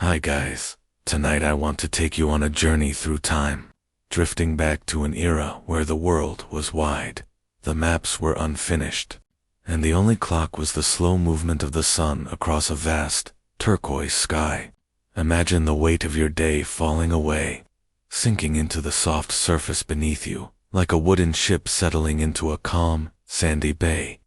Hi guys, tonight I want to take you on a journey through time, drifting back to an era where the world was wide, the maps were unfinished, and the only clock was the slow movement of the sun across a vast, turquoise sky. Imagine the weight of your day falling away, sinking into the soft surface beneath you, like a wooden ship settling into a calm, sandy bay.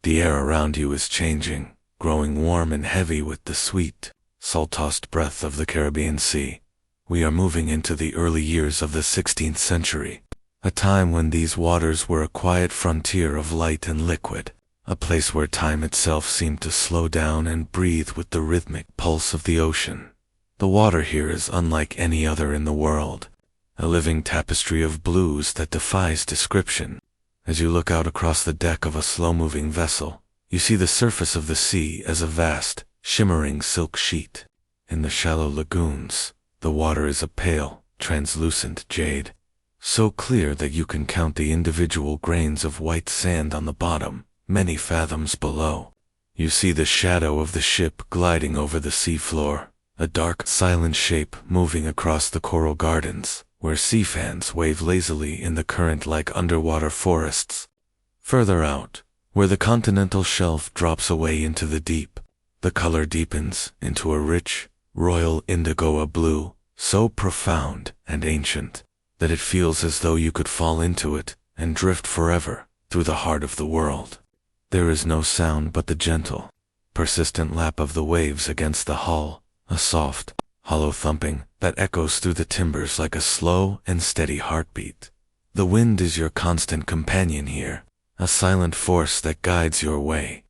The air around you is changing, growing warm and heavy with the sweet, salt-tossed breath of the Caribbean Sea. We are moving into the early years of the 16th century, a time when these waters were a quiet frontier of light and liquid, a place where time itself seemed to slow down and breathe with the rhythmic pulse of the ocean. The water here is unlike any other in the world, a living tapestry of blues that defies description. As you look out across the deck of a slow-moving vessel, you see the surface of the sea as a vast, shimmering silk sheet. In the shallow lagoons, the water is a pale, translucent jade, so clear that you can count the individual grains of white sand on the bottom, many fathoms below. You see the shadow of the ship gliding over the seafloor, a dark, silent shape moving across the coral gardens, where sea fans wave lazily in the current like underwater forests. Further out, where the continental shelf drops away into the deep, the color deepens into a rich, royal indigo blue, so profound and ancient that it feels as though you could fall into it and drift forever through the heart of the world. There is no sound but the gentle, persistent lap of the waves against the hull, a soft, hollow thumping that echoes through the timbers like a slow and steady heartbeat. The wind is your constant companion here, a silent force that guides your way.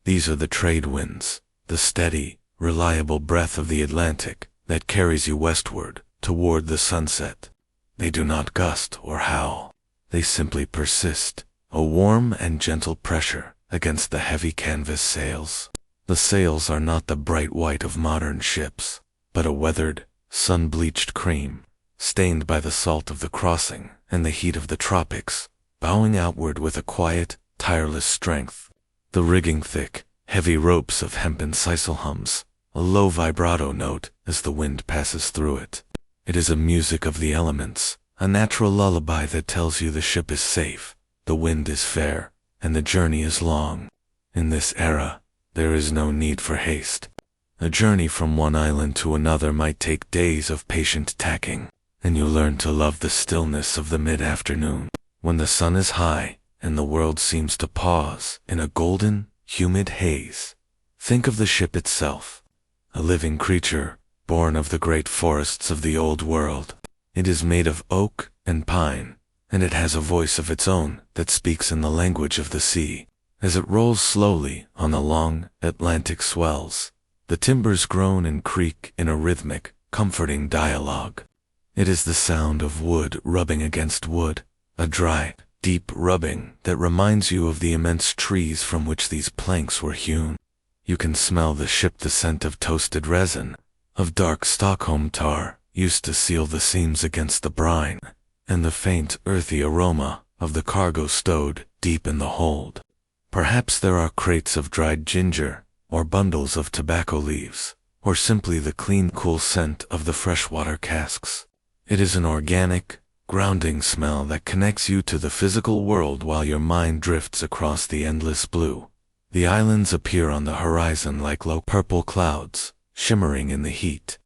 These are the trade winds, the steady, reliable breath of the Atlantic that carries you westward toward the sunset. They do not gust or howl. They simply persist, a warm and gentle pressure against the heavy canvas sails. The sails are not the bright white of modern ships, but a weathered, sun-bleached cream, stained by the salt of the crossing and the heat of the tropics, bowing outward with a quiet, tireless strength. The rigging thick, heavy ropes of hempen sisal hums, a low vibrato note as the wind passes through it. It is a music of the elements, a natural lullaby that tells you the ship is safe, the wind is fair, and the journey is long. In this era, there is no need for haste. A journey from one island to another might take days of patient tacking, and you learn to love the stillness of the mid-afternoon, when the sun is high and the world seems to pause in a golden, humid haze. Think of the ship itself, a living creature born of the great forests of the old world. It is made of oak and pine, and it has a voice of its own that speaks in the language of the sea. As it rolls slowly on the long Atlantic swells, the timbers groan and creak in a rhythmic, comforting dialogue. It is the sound of wood rubbing against wood, a dry, deep rubbing that reminds you of the immense trees from which these planks were hewn. You can smell the scent of toasted resin, of dark Stockholm tar used to seal the seams against the brine, and the faint, earthy aroma of the cargo stowed deep in the hold. Perhaps there are crates of dried ginger, or bundles of tobacco leaves, or simply the clean, cool scent of the freshwater casks. It is an organic, grounding smell that connects you to the physical world while your mind drifts across the endless blue. The islands appear on the horizon like low purple clouds, shimmering in the heat.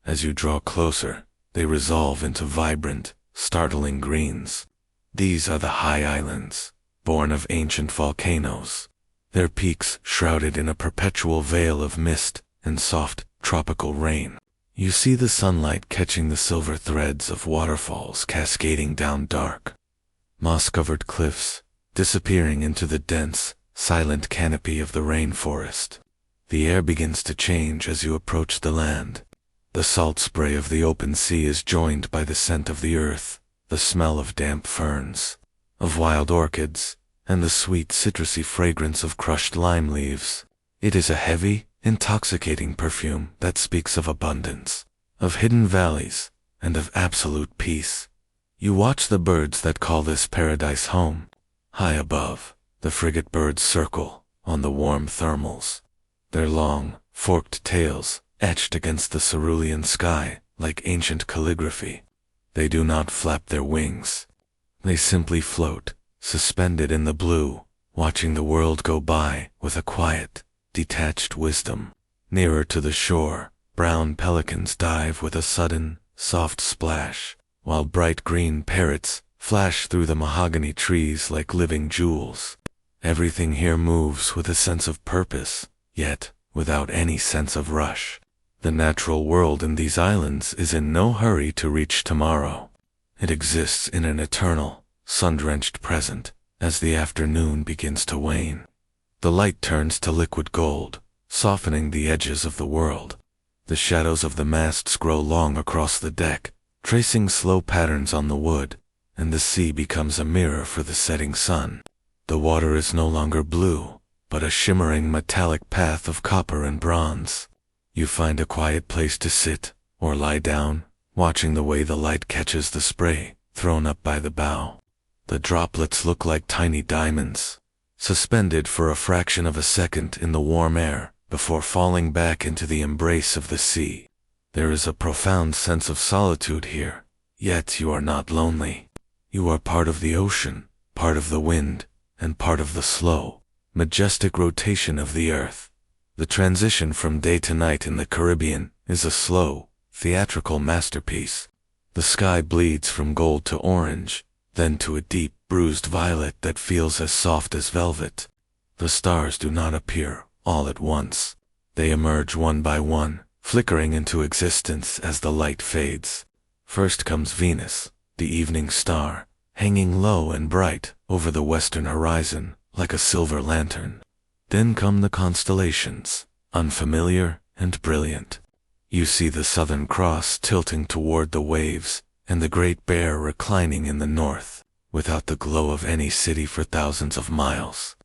As you draw closer, they resolve into vibrant, startling greens. These are the high islands, born of ancient volcanoes, their peaks shrouded in a perpetual veil of mist and soft, tropical rain. You see the sunlight catching the silver threads of waterfalls cascading down dark, moss-covered cliffs, disappearing into the dense, silent canopy of the rainforest. The air begins to change as you approach the land. The salt spray of the open sea is joined by the scent of the earth, the smell of damp ferns, of wild orchids, and the sweet citrusy fragrance of crushed lime leaves. It is a heavy, intoxicating perfume that speaks of abundance, of hidden valleys, and of absolute peace. You watch the birds that call this paradise home. High above, the frigate birds circle on the warm thermals, their long, forked tails etched against the cerulean sky like ancient calligraphy. They do not flap their wings. They simply float, suspended in the blue, watching the world go by with a quiet, detached wisdom. Nearer to the shore, brown pelicans dive with a sudden, soft splash, while bright green parrots flash through the mahogany trees like living jewels. Everything here moves with a sense of purpose, yet without any sense of rush. The natural world in these islands is in no hurry to reach tomorrow. It exists in an eternal, sun-drenched present as the afternoon begins to wane. The light turns to liquid gold, softening the edges of the world. The shadows of the masts grow long across the deck, tracing slow patterns on the wood, and the sea becomes a mirror for the setting sun. The water is no longer blue, but a shimmering metallic path of copper and bronze. You find a quiet place to sit, or lie down, watching the way the light catches the spray thrown up by the bow. The droplets look like tiny diamonds, suspended for a fraction of a second in the warm air before falling back into the embrace of the sea. There is a profound sense of solitude here, yet you are not lonely. You are part of the ocean, part of the wind, and part of the slow, majestic rotation of the earth. The transition from day to night in the Caribbean is a slow, theatrical masterpiece. The sky bleeds from gold to orange, then to a deep, bruised violet that feels as soft as velvet. The stars do not appear all at once. They emerge one by one, flickering into existence as the light fades. First comes Venus, the evening star, hanging low and bright over the western horizon like a silver lantern. Then come the constellations, unfamiliar and brilliant. You see the Southern Cross tilting toward the waves, and the Great Bear reclining in the north, without the glow of any city for thousands of miles.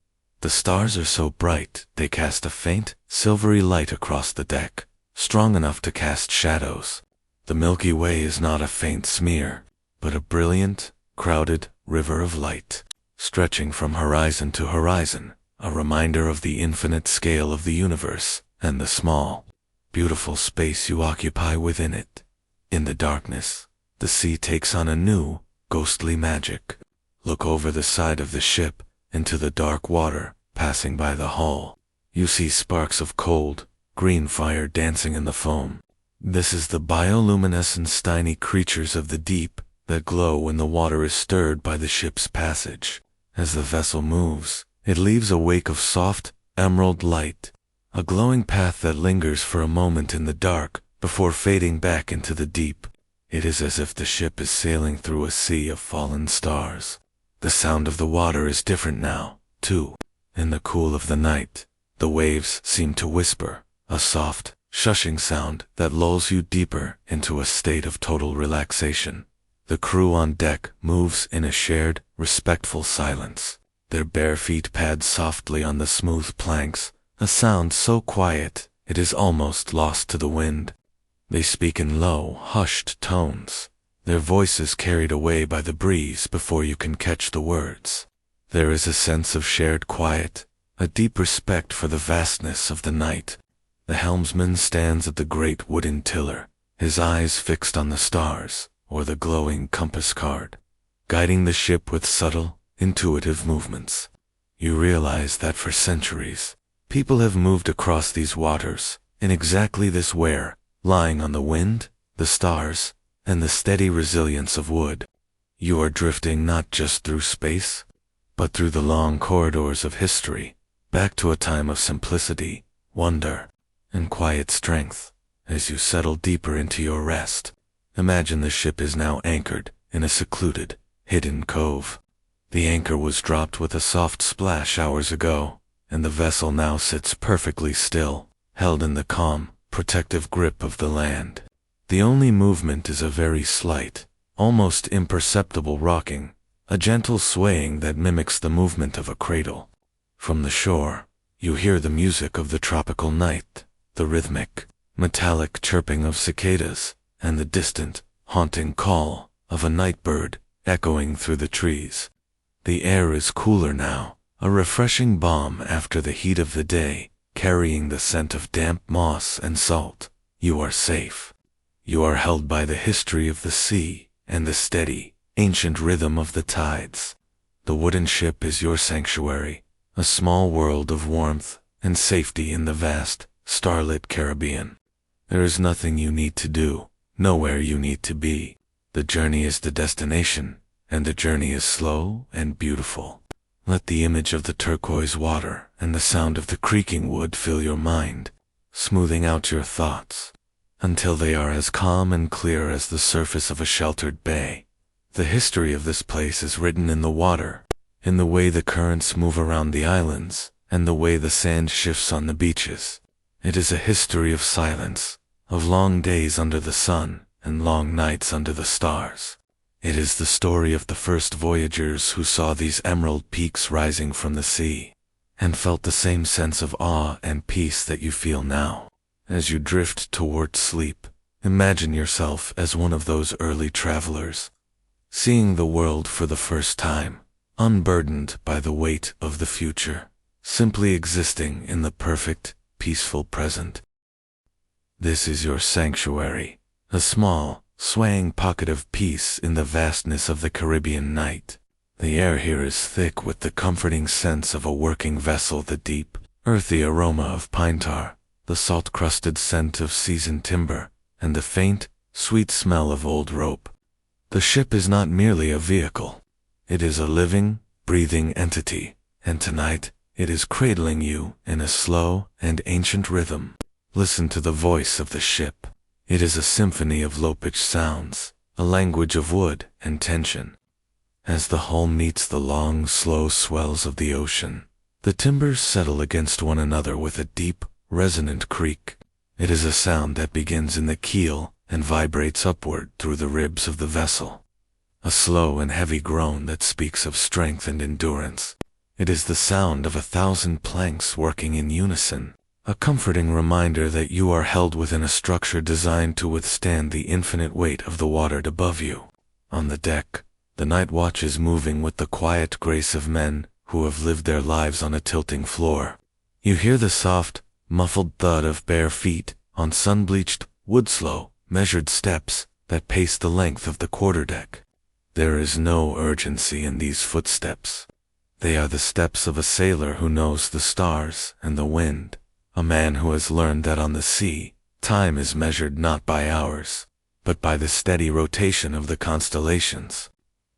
The stars are so bright they cast a faint, silvery light across the deck, strong enough to cast shadows. The Milky Way is not a faint smear, but a brilliant, crowded river of light, stretching from horizon to horizon, a reminder of the infinite scale of the universe and the small, beautiful space you occupy within it. In the darkness, the sea takes on a new, ghostly magic. Look over the side of the ship, into the dark water, passing by the hull. You see sparks of cold, green fire dancing in the foam. This is the bioluminescent tiny creatures of the deep that glow when the water is stirred by the ship's passage. As the vessel moves, it leaves a wake of soft, emerald light, a glowing path that lingers for a moment in the dark before fading back into the deep. It is as if the ship is sailing through a sea of fallen stars. The sound of the water is different now, too. In the cool of the night, the waves seem to whisper, a soft, shushing sound that lulls you deeper into a state of total relaxation. The crew on deck moves in a shared, respectful silence. Their bare feet pad softly on the smooth planks, a sound so quiet it is almost lost to the wind. They speak in low, hushed tones, their voices carried away by the breeze before you can catch the words. There is a sense of shared quiet, a deep respect for the vastness of the night. The helmsman stands at the great wooden tiller, his eyes fixed on the stars or the glowing compass card, guiding the ship with subtle, intuitive movements. You realize that for centuries, people have moved across these waters in exactly this way, lying on the wind, the stars, and the steady resilience of wood. You are drifting not just through space, but through the long corridors of history, back to a time of simplicity, wonder, and quiet strength. As you settle deeper into your rest, imagine the ship is now anchored in a secluded, hidden cove. The anchor was dropped with a soft splash hours ago, and the vessel now sits perfectly still, held in the calm, protective grip of the land. The only movement is a very slight, almost imperceptible rocking, a gentle swaying that mimics the movement of a cradle. From the shore, you hear the music of the tropical night, the rhythmic, metallic chirping of cicadas, and the distant, haunting call of a night bird echoing through the trees. The air is cooler now, a refreshing balm after the heat of the day, carrying the scent of damp moss and salt. You are safe. You are held by the history of the sea and the steady, ancient rhythm of the tides. The wooden ship is your sanctuary, a small world of warmth and safety in the vast, starlit Caribbean. There is nothing you need to do, nowhere you need to be. The journey is the destination, and the journey is slow and beautiful. Let the image of the turquoise water and the sound of the creaking wood fill your mind, smoothing out your thoughts, until they are as calm and clear as the surface of a sheltered bay. The history of this place is written in the water, in the way the currents move around the islands, and the way the sand shifts on the beaches. It is a history of silence, of long days under the sun, and long nights under the stars. It is the story of the first voyagers who saw these emerald peaks rising from the sea, and felt the same sense of awe and peace that you feel now. As you drift toward sleep, imagine yourself as one of those early travelers, seeing the world for the first time, unburdened by the weight of the future, simply existing in the perfect, peaceful present. This is your sanctuary, a small, swaying pocket of peace in the vastness of the Caribbean night. The air here is thick with the comforting sense of a working vessel, the deep, earthy aroma of pine tar, the salt-crusted scent of seasoned timber, and the faint, sweet smell of old rope. The ship is not merely a vehicle. It is a living, breathing entity, and tonight it is cradling you in a slow and ancient rhythm. Listen to the voice of the ship. It is a symphony of low-pitched sounds, a language of wood and tension. As the hull meets the long, slow swells of the ocean, the timbers settle against one another with a deep, resonant creak. It is a sound that begins in the keel and vibrates upward through the ribs of the vessel. A slow and heavy groan that speaks of strength and endurance. It is the sound of 1,000 planks working in unison, a comforting reminder that you are held within a structure designed to withstand the infinite weight of the water above you. On the deck, the night watch is moving with the quiet grace of men who have lived their lives on a tilting floor. You hear the soft, muffled thud of bare feet on sun-bleached, wood-slow, measured steps that pace the length of the quarterdeck. There is no urgency in these footsteps. They are the steps of a sailor who knows the stars and the wind, a man who has learned that on the sea, time is measured not by hours, but by the steady rotation of the constellations.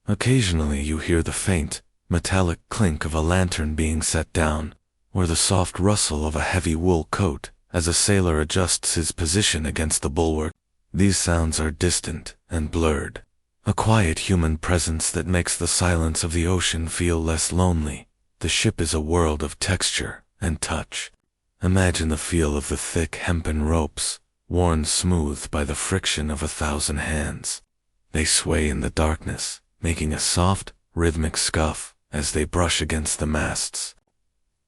Occasionally you hear the faint, metallic clink of a lantern being set down, or the soft rustle of a heavy wool coat as a sailor adjusts his position against the bulwark. These sounds are distant and blurred, a quiet human presence that makes the silence of the ocean feel less lonely. The ship is a world of texture and touch. Imagine the feel of the thick hempen ropes, worn smooth by the friction of 1,000 hands. They sway in the darkness, making a soft, rhythmic scuff as they brush against the masts.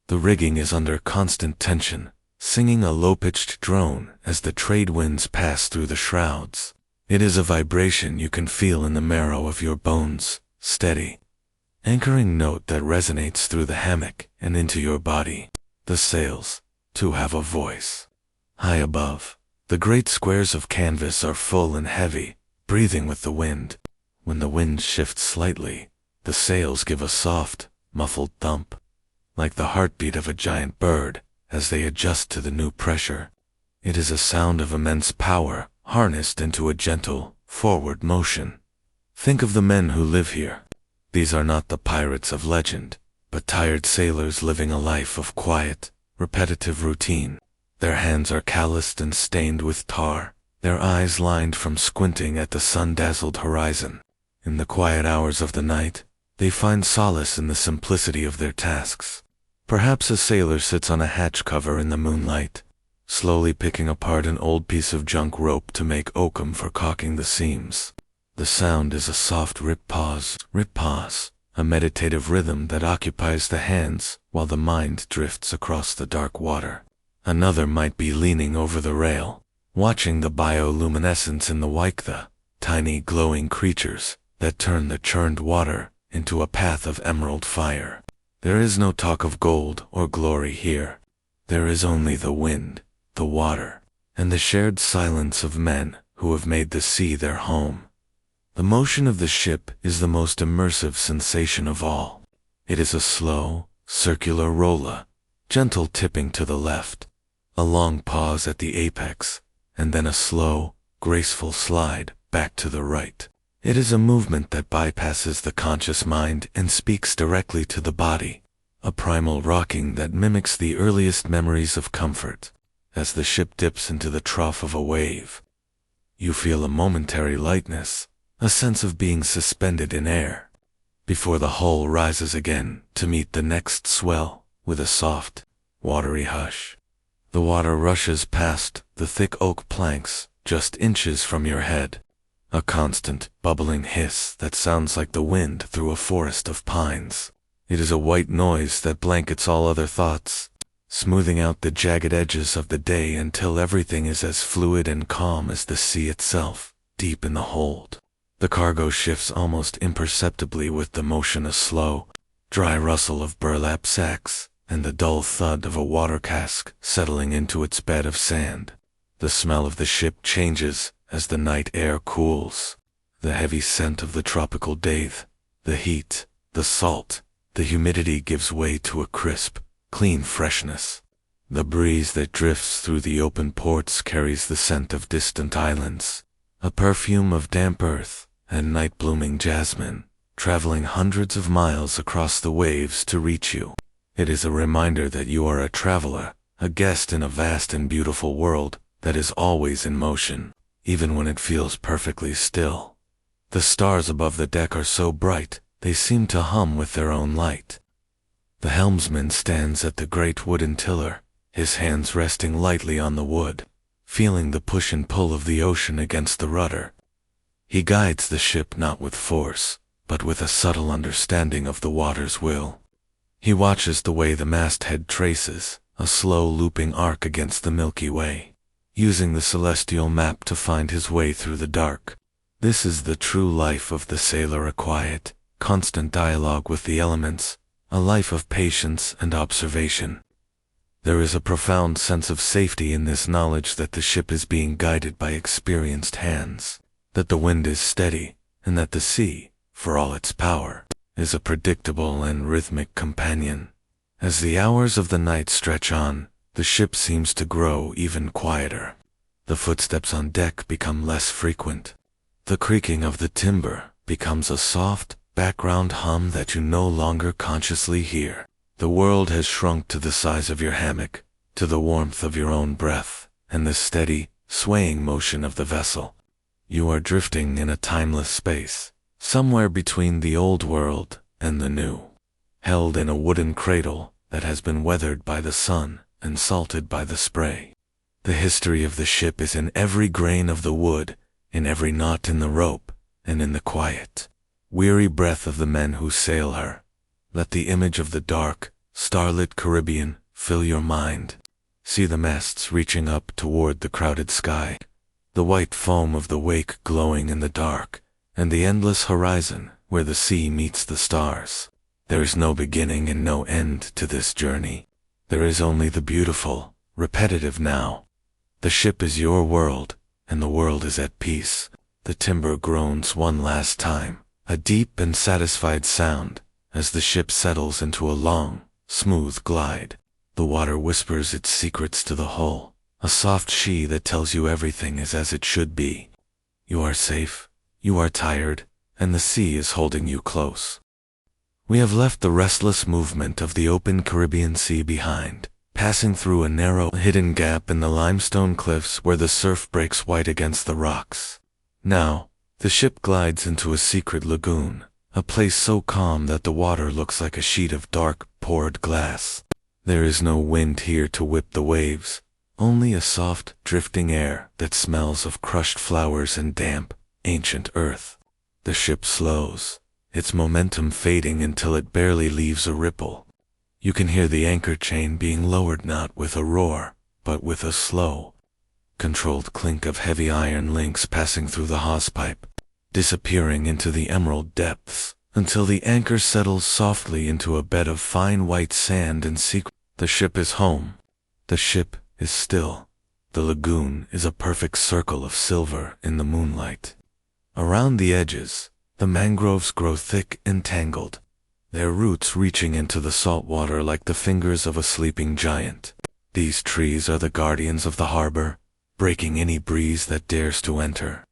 The rigging is under constant tension, singing a low-pitched drone as the trade winds pass through the shrouds. It is a vibration you can feel in the marrow of your bones, steady, anchoring note that resonates through the hammock and into your body. The sails, too, have a voice. High above, the great squares of canvas are full and heavy, breathing with the wind. When the wind shifts slightly, the sails give a soft, muffled thump, like the heartbeat of a giant bird as they adjust to the new pressure. It is a sound of immense power, harnessed into a gentle, forward motion. Think of the men who live here. These are not the pirates of legend, but tired sailors living a life of quiet, repetitive routine. Their hands are calloused and stained with tar, their eyes lined from squinting at the sun-dazzled horizon. In the quiet hours of the night, they find solace in the simplicity of their tasks. Perhaps a sailor sits on a hatch cover in the moonlight, slowly picking apart an old piece of junk rope to make oakum for caulking the seams. The sound is a soft rip-pause, a meditative rhythm that occupies the hands while the mind drifts across the dark water. Another might be leaning over the rail, watching the bioluminescence in the wake, tiny glowing creatures that turn the churned water into a path of emerald fire. There is no talk of gold or glory here. There is only the wind, the water, and the shared silence of men who have made the sea their home. The motion of the ship is the most immersive sensation of all. It is a slow, circular rolla, gentle tipping to the left, a long pause at the apex, and then a slow, graceful slide back to the right. It is a movement that bypasses the conscious mind and speaks directly to the body, a primal rocking that mimics the earliest memories of comfort. As the ship dips into the trough of a wave, you feel a momentary lightness, a sense of being suspended in air, before the hull rises again to meet the next swell with a soft, watery hush. The water rushes past the thick oak planks just inches from your head, a constant, bubbling hiss that sounds like the wind through a forest of pines. It is a white noise that blankets all other thoughts, smoothing out the jagged edges of the day until everything is as fluid and calm as the sea itself, deep in the hold. The cargo shifts almost imperceptibly with the motion, a slow, dry rustle of burlap sacks, and the dull thud of a water cask settling into its bed of sand. The smell of the ship changes as the night air cools. The heavy scent of the tropical date, the heat, the salt, the humidity gives way to a crisp, clean freshness. The breeze that drifts through the open ports carries the scent of distant islands, a perfume of damp earth and night-blooming jasmine, traveling hundreds of miles across the waves to reach you. It is a reminder that you are a traveler, a guest in a vast and beautiful world that is always in motion, even when it feels perfectly still. The stars above the deck are so bright, they seem to hum with their own light. The helmsman stands at the great wooden tiller, his hands resting lightly on the wood, feeling the push and pull of the ocean against the rudder. He guides the ship not with force, but with a subtle understanding of the water's will. He watches the way the masthead traces a slow looping arc against the Milky Way, using the celestial map to find his way through the dark. This is the true life of the sailor, a quiet, constant dialogue with the elements, a life of patience and observation. There is a profound sense of safety in this knowledge that the ship is being guided by experienced hands, that the wind is steady, and that the sea, for all its power, is a predictable and rhythmic companion. As the hours of the night stretch on, the ship seems to grow even quieter. The footsteps on deck become less frequent. The creaking of the timber becomes a soft, background hum that you no longer consciously hear. The world has shrunk to the size of your hammock, to the warmth of your own breath, and the steady, swaying motion of the vessel. You are drifting in a timeless space, somewhere between the old world and the new, held in a wooden cradle that has been weathered by the sun and salted by the spray. The history of the ship is in every grain of the wood, in every knot in the rope, and in the quiet, weary breath of the men who sail her. Let the image of the dark, starlit Caribbean fill your mind. See the masts reaching up toward the crowded sky, the white foam of the wake glowing in the dark, and the endless horizon where the sea meets the stars. There is no beginning and no end to this journey. There is only the beautiful, repetitive now. The ship is your world, and the world is at peace. The timber groans one last time, a deep and satisfied sound, as the ship settles into a long, smooth glide. The water whispers its secrets to the hull, a soft she that tells you everything is as it should be. You are safe, you are tired, and the sea is holding you close. We have left the restless movement of the open Caribbean Sea behind, passing through a narrow, hidden gap in the limestone cliffs where the surf breaks white against the rocks. Now, the ship glides into a secret lagoon, a place so calm that the water looks like a sheet of dark, poured glass. There is no wind here to whip the waves, only a soft, drifting air that smells of crushed flowers and damp, ancient earth. The ship slows, its momentum fading until it barely leaves a ripple. You can hear the anchor chain being lowered not with a roar, but with a slow, controlled clink of heavy iron links passing through the hawsepipe, disappearing into the emerald depths, until the anchor settles softly into a bed of fine white sand and secret. The ship is home. The ship is still. The lagoon is a perfect circle of silver in the moonlight. Around the edges, the mangroves grow thick and tangled, their roots reaching into the salt water like the fingers of a sleeping giant. These trees are the guardians of the harbor, breaking any breeze that dares to enter,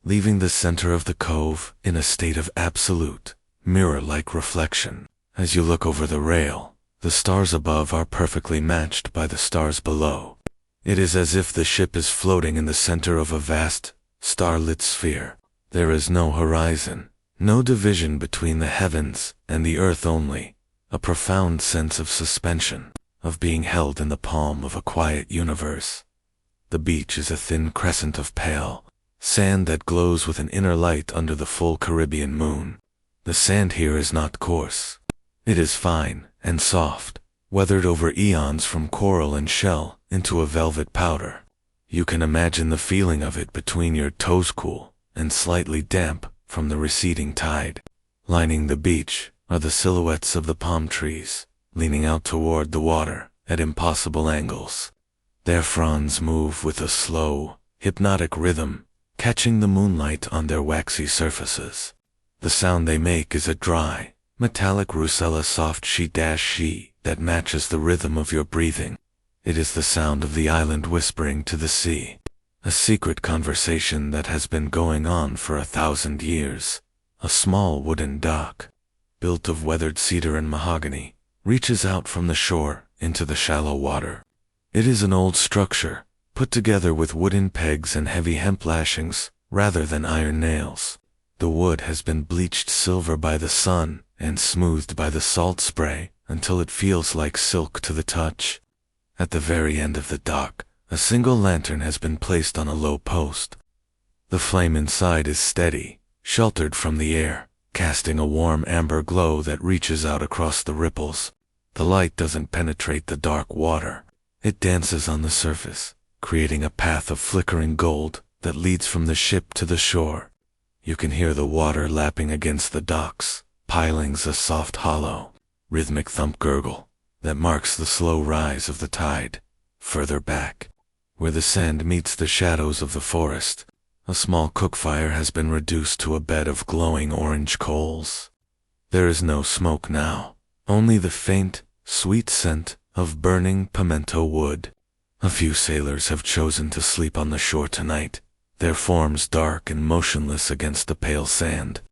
leaving the center of the cove in a state of absolute, mirror-like reflection. As you look over the rail, the stars above are perfectly matched by the stars below. It is as if the ship is floating in the center of a vast, starlit sphere. There is no horizon, no division between the heavens and the earth, only a profound sense of suspension, of being held in the palm of a quiet universe. The beach is a thin crescent of pale sand that glows with an inner light under the full Caribbean moon. The sand here is not coarse. It is fine and soft, weathered over eons from coral and shell into a velvet powder. You can imagine the feeling of it between your toes, cool and slightly damp from the receding tide. Lining the beach are the silhouettes of the palm trees, leaning out toward the water at impossible angles. Their fronds move with a slow, hypnotic rhythm, catching the moonlight on their waxy surfaces. The sound they make is a dry, metallic Rusella soft she that matches the rhythm of your breathing. It is the sound of the island whispering to the sea, a secret conversation that has been going on for 1,000 years. A small wooden dock, built of weathered cedar and mahogany, reaches out from the shore into the shallow water. It is an old structure, put together with wooden pegs and heavy hemp lashings, rather than iron nails. The wood has been bleached silver by the sun and smoothed by the salt spray until it feels like silk to the touch. At the very end of the dock, a single lantern has been placed on a low post. The flame inside is steady, sheltered from the air, casting a warm amber glow that reaches out across the ripples. The light doesn't penetrate the dark water. It dances on the surface, creating a path of flickering gold that leads from the ship to the shore. You can hear the water lapping against the docks, pilings a soft hollow, rhythmic thump gurgle that marks the slow rise of the tide. Further back, where the sand meets the shadows of the forest, a small cook fire has been reduced to a bed of glowing orange coals. There is no smoke now, only the faint, sweet scent of burning pimento wood. A few sailors have chosen to sleep on the shore tonight, their forms dark and motionless against the pale sand.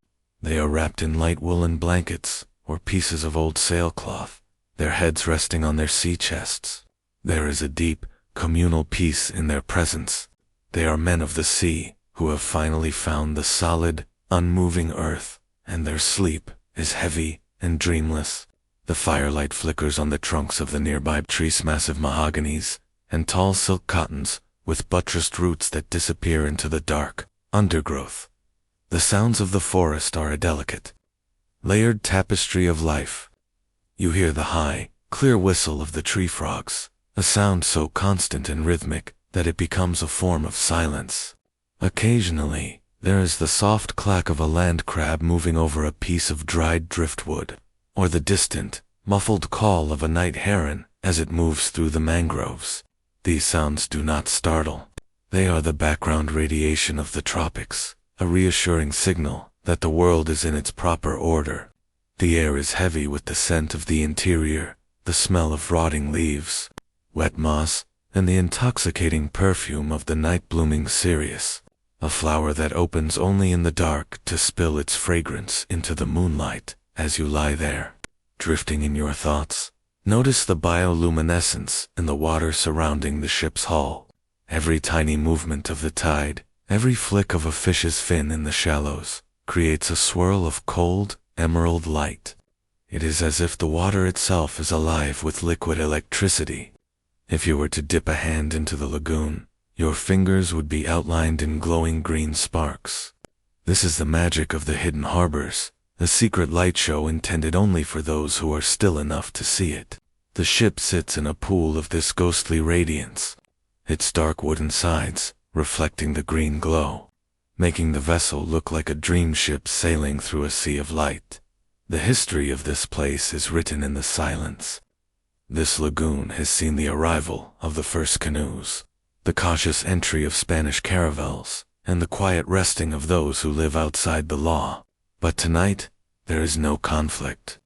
They are wrapped in light woolen blankets or pieces of old sailcloth, their heads resting on their sea chests. There is a deep, communal peace in their presence. They are men of the sea who have finally found the solid, unmoving earth, and their sleep is heavy and dreamless. The firelight flickers on the trunks of the nearby trees, massive mahoganies and tall silk cottons with buttressed roots that disappear into the dark undergrowth. The sounds of the forest are a delicate, layered tapestry of life. You hear the high, clear whistle of the tree frogs, a sound so constant and rhythmic that it becomes a form of silence. Occasionally, there is the soft clack of a land crab moving over a piece of dried driftwood, or the distant, muffled call of a night heron as it moves through the mangroves. These sounds do not startle. They are the background radiation of the tropics, a reassuring signal that the world is in its proper order. The air is heavy with the scent of the interior, the smell of rotting leaves, wet moss, and the intoxicating perfume of the night-blooming cereus, a flower that opens only in the dark to spill its fragrance into the moonlight. As you lie there, drifting in your thoughts, notice the bioluminescence in the water surrounding the ship's hull. Every tiny movement of the tide, every flick of a fish's fin in the shallows, creates a swirl of cold, emerald light. It is as if the water itself is alive with liquid electricity. If you were to dip a hand into the lagoon, your fingers would be outlined in glowing green sparks. This is the magic of the hidden harbors, a secret light show intended only for those who are still enough to see it. The ship sits in a pool of this ghostly radiance, its dark wooden sides reflecting the green glow, making the vessel look like a dream ship sailing through a sea of light. The history of this place is written in the silence. This lagoon has seen the arrival of the first canoes, the cautious entry of Spanish caravels, and the quiet resting of those who live outside the law. But tonight, there is no conflict.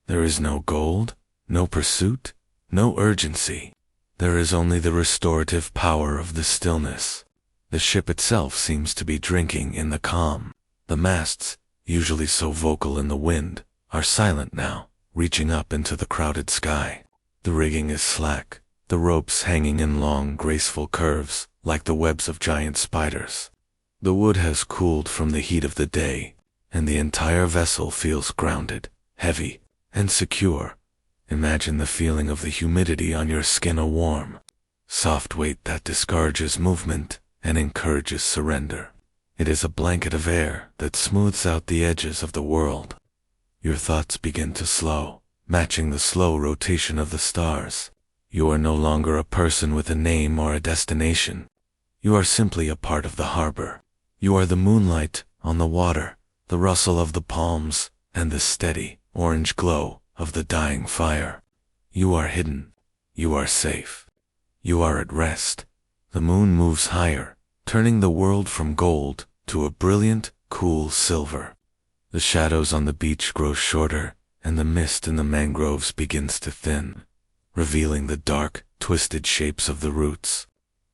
There is no gold, no pursuit, no urgency. There is only the restorative power of the stillness. The ship itself seems to be drinking in the calm. The masts, usually so vocal in the wind, are silent now, reaching up into the crowded sky. The rigging is slack, the ropes hanging in long, graceful curves, like the webs of giant spiders. The wood has cooled from the heat of the day, and the entire vessel feels grounded, heavy, and secure. Imagine the feeling of the humidity on your skin, a warm, soft weight that discourages movement and encourages surrender. It is a blanket of air that smooths out the edges of the world. Your thoughts begin to slow, matching the slow rotation of the stars. You are no longer a person with a name or a destination. You are simply a part of the harbor. You are the moonlight on the water, the rustle of the palms, and the steady, orange glow of the dying fire. You are hidden. You are safe. You are at rest. The moon moves higher, turning the world from gold to a brilliant, cool silver. The shadows on the beach grow shorter, and the mist in the mangroves begins to thin, revealing the dark, twisted shapes of the roots.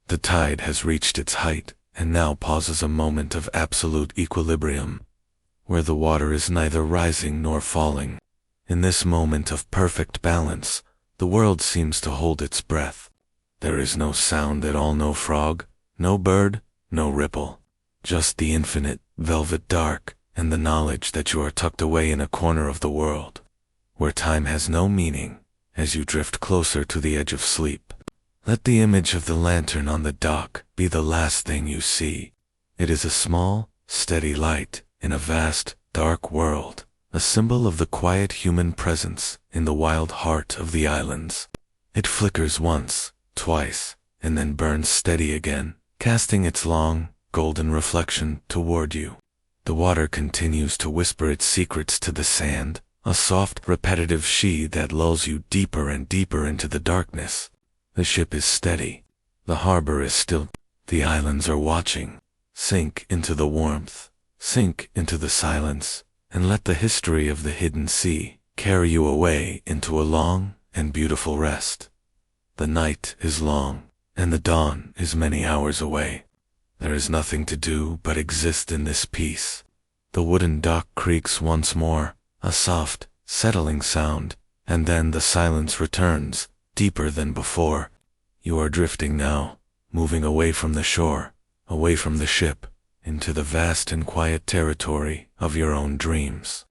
The tide has reached its height, and now pauses a moment of absolute equilibrium, where the water is neither rising nor falling. In this moment of perfect balance, the world seems to hold its breath. There is no sound at all, no frog, no bird, no ripple. Just the infinite, velvet dark, and the knowledge that you are tucked away in a corner of the world, where time has no meaning, as you drift closer to the edge of sleep. Let the image of the lantern on the dock be the last thing you see. It is a small, steady light in a vast, dark world, a symbol of the quiet human presence in the wild heart of the islands. It flickers once, twice, and then burns steady again, casting its long, golden reflection toward you. The water continues to whisper its secrets to the sand, a soft, repetitive she that lulls you deeper and deeper into the darkness. The ship is steady. The harbor is still. The islands are watching. Sink into the warmth. Sink into the silence, and let the history of the hidden sea carry you away into a long and beautiful rest. The night is long, and the dawn is many hours away. There is nothing to do but exist in this peace. The wooden dock creaks once more, a soft, settling sound, and then the silence returns, deeper than before. You are drifting now, moving away from the shore, away from the ship, into the vast and quiet territory of your own dreams.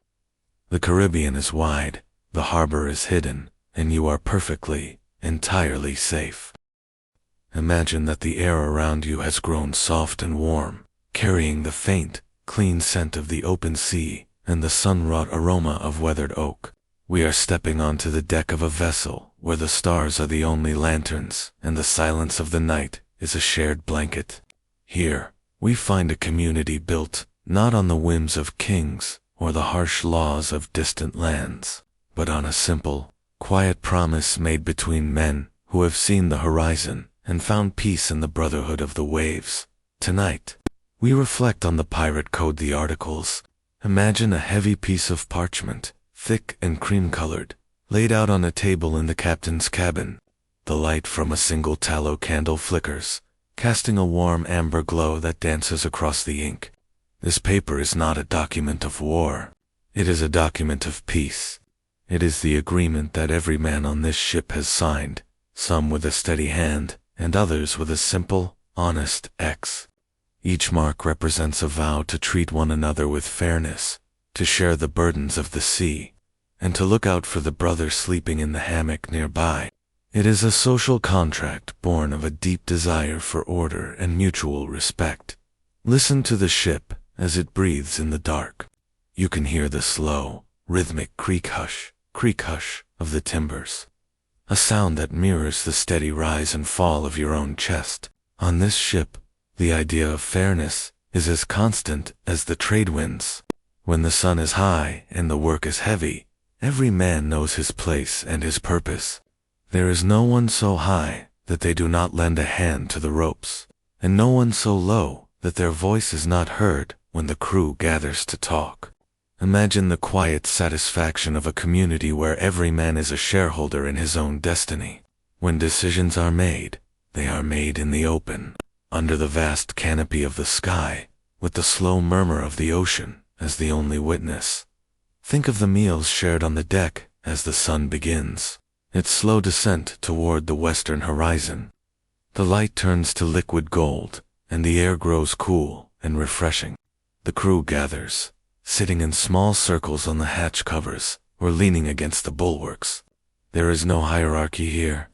The Caribbean is wide, the harbor is hidden, and you are perfectly, entirely safe. Imagine that the air around you has grown soft and warm, carrying the faint, clean scent of the open sea and the sun-wrought aroma of weathered oak. We are stepping onto the deck of a vessel where the stars are the only lanterns and the silence of the night is a shared blanket. Here, we find a community built not on the whims of kings or the harsh laws of distant lands, but on a simple, quiet promise made between men who have seen the horizon and found peace in the brotherhood of the waves. Tonight, we reflect on the pirate code, the articles. Imagine a heavy piece of parchment, thick and cream-colored, laid out on a table in the captain's cabin. The light from a single tallow candle flickers, casting a warm amber glow that dances across the ink. This paper is not a document of war. It is a document of peace. It is the agreement that every man on this ship has signed, some with a steady hand, and others with a simple, honest X. Each mark represents a vow to treat one another with fairness, to share the burdens of the sea, and to look out for the brother sleeping in the hammock nearby. It is a social contract born of a deep desire for order and mutual respect. Listen to the ship as it breathes in the dark. You can hear the slow, rhythmic creak hush of the timbers, a sound that mirrors the steady rise and fall of your own chest. On this ship, the idea of fairness is as constant as the trade winds. When the sun is high and the work is heavy, every man knows his place and his purpose. There is no one so high, that they do not lend a hand to the ropes, and no one so low that their voice is not heard when the crew gathers to talk. Imagine the quiet satisfaction of a community where every man is a shareholder in his own destiny. When decisions are made, they are made in the open, under the vast canopy of the sky, with the slow murmur of the ocean as the only witness. Think of the meals shared on the deck as the sun begins its slow descent toward the western horizon. The light turns to liquid gold, and the air grows cool and refreshing. The crew gathers, sitting in small circles on the hatch covers or leaning against the bulwarks. There is no hierarchy here.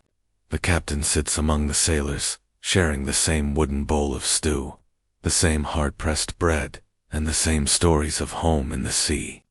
The captain sits among the sailors, sharing the same wooden bowl of stew, the same hard-pressed bread, and the same stories of home in the sea.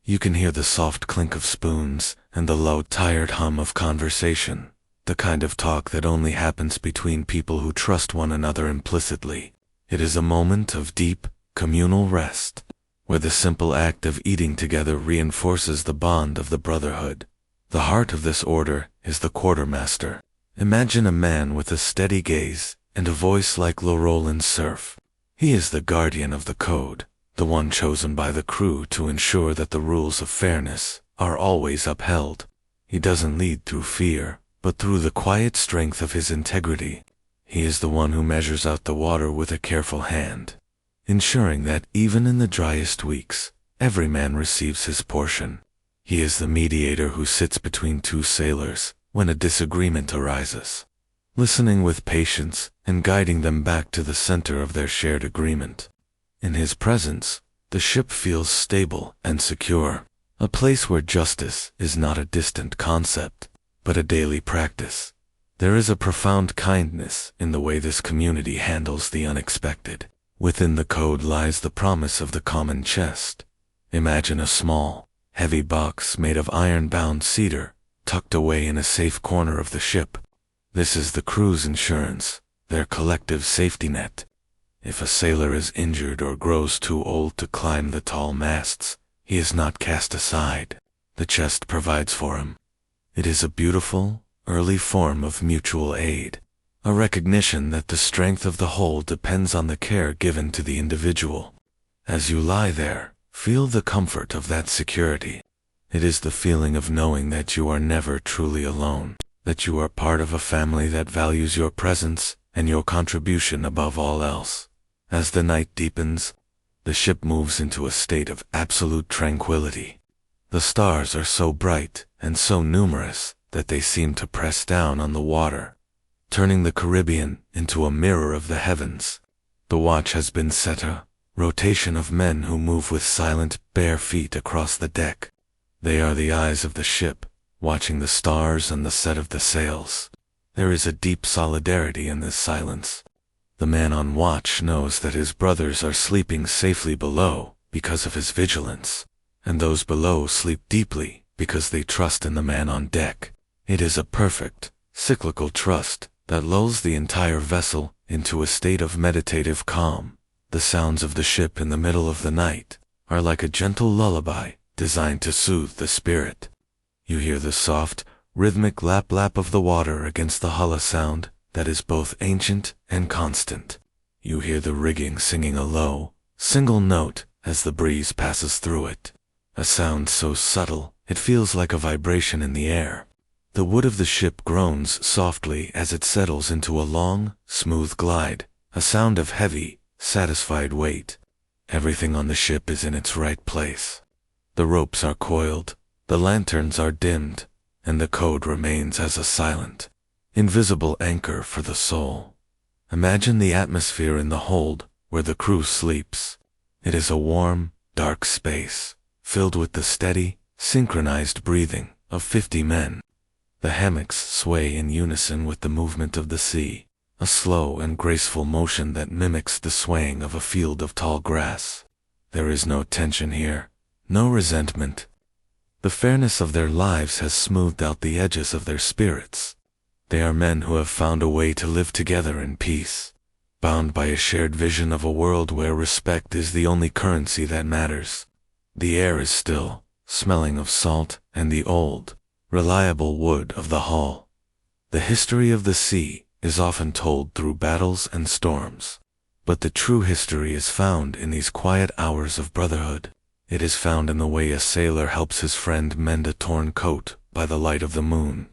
You can hear the soft clink of spoons and the low, tired hum of conversation, the kind of talk that only happens between people who trust one another implicitly. It is a moment of deep, communal rest, where the simple act of eating together reinforces the bond of the brotherhood. The heart of this order is the quartermaster. Imagine a man with a steady gaze and a voice like Roland's surf. He is the guardian of the code, the one chosen by the crew to ensure that the rules of fairness are always upheld. He doesn't lead through fear, but through the quiet strength of his integrity. He is the one who measures out the water with a careful hand, ensuring that even in the driest weeks, every man receives his portion. He is the mediator who sits between two sailors when a disagreement arises, listening with patience and guiding them back to the center of their shared agreement. In his presence, the ship feels stable and secure, a place where justice is not a distant concept, but a daily practice. There is a profound kindness in the way this community handles the unexpected. Within the code lies the promise of the common chest. Imagine a small, heavy box made of iron-bound cedar, tucked away in a safe corner of the ship. This is the crew's insurance, their collective safety net. If a sailor is injured or grows too old to climb the tall masts, he is not cast aside. The chest provides for him. It is a beautiful, early form of mutual aid, a recognition that the strength of the whole depends on the care given to the individual. As you lie there, feel the comfort of that security. It is the feeling of knowing that you are never truly alone, that you are part of a family that values your presence and your contribution above all else. As the night deepens, the ship moves into a state of absolute tranquility. The stars are so bright and so numerous that they seem to press down on the water, turning the Caribbean into a mirror of the heavens. The watch has been set, a rotation of men who move with silent, bare feet across the deck. They are the eyes of the ship, watching the stars and the set of the sails. There is a deep solidarity in this silence. The man on watch knows that his brothers are sleeping safely below because of his vigilance, and those below sleep deeply because they trust in the man on deck. It is a perfect, cyclical trust that lulls the entire vessel into a state of meditative calm. The sounds of the ship in the middle of the night are like a gentle lullaby designed to soothe the spirit. You hear the soft, rhythmic lap-lap of the water against the hull, sound that is both ancient and constant. You hear the rigging singing a low, single note as the breeze passes through it, a sound so subtle it feels like a vibration in the air. The wood of the ship groans softly as it settles into a long, smooth glide, a sound of heavy, satisfied weight. Everything on the ship is in its right place. The ropes are coiled, the lanterns are dimmed, and the code remains as a silent, invisible anchor for the soul. Imagine the atmosphere in the hold where the crew sleeps. It is a warm, dark space, filled with the steady, synchronized breathing of 50 men. The hammocks sway in unison with the movement of the sea, a slow and graceful motion that mimics the swaying of a field of tall grass. There is no tension here, no resentment. The fairness of their lives has smoothed out the edges of their spirits. They are men who have found a way to live together in peace, bound by a shared vision of a world where respect is the only currency that matters. The air is still, smelling of salt and the old, reliable wood of the hull. The history of the sea is often told through battles and storms. But the true history is found in these quiet hours of brotherhood. It is found in the way a sailor helps his friend mend a torn coat by the light of the moon.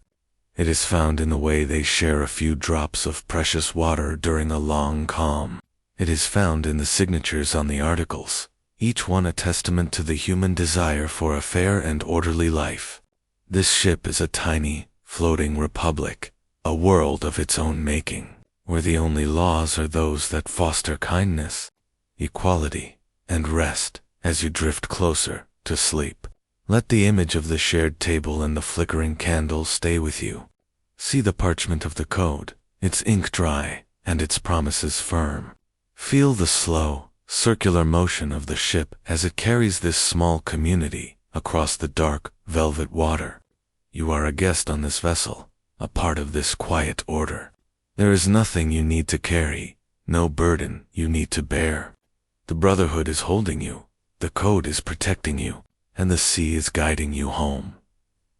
It is found in the way they share a few drops of precious water during a long calm. It is found in the signatures on the articles, each one a testament to the human desire for a fair and orderly life. This ship is a tiny, floating republic, a world of its own making, where the only laws are those that foster kindness, equality, and rest as you drift closer to sleep. Let the image of the shared table and the flickering candle stay with you. See the parchment of the code, its ink dry, and its promises firm. Feel the slow, circular motion of the ship as it carries this small community across the dark, velvet water. You are a guest on this vessel, a part of this quiet order. There is nothing you need to carry, no burden you need to bear. The Brotherhood is holding you, the code is protecting you, and the sea is guiding you home.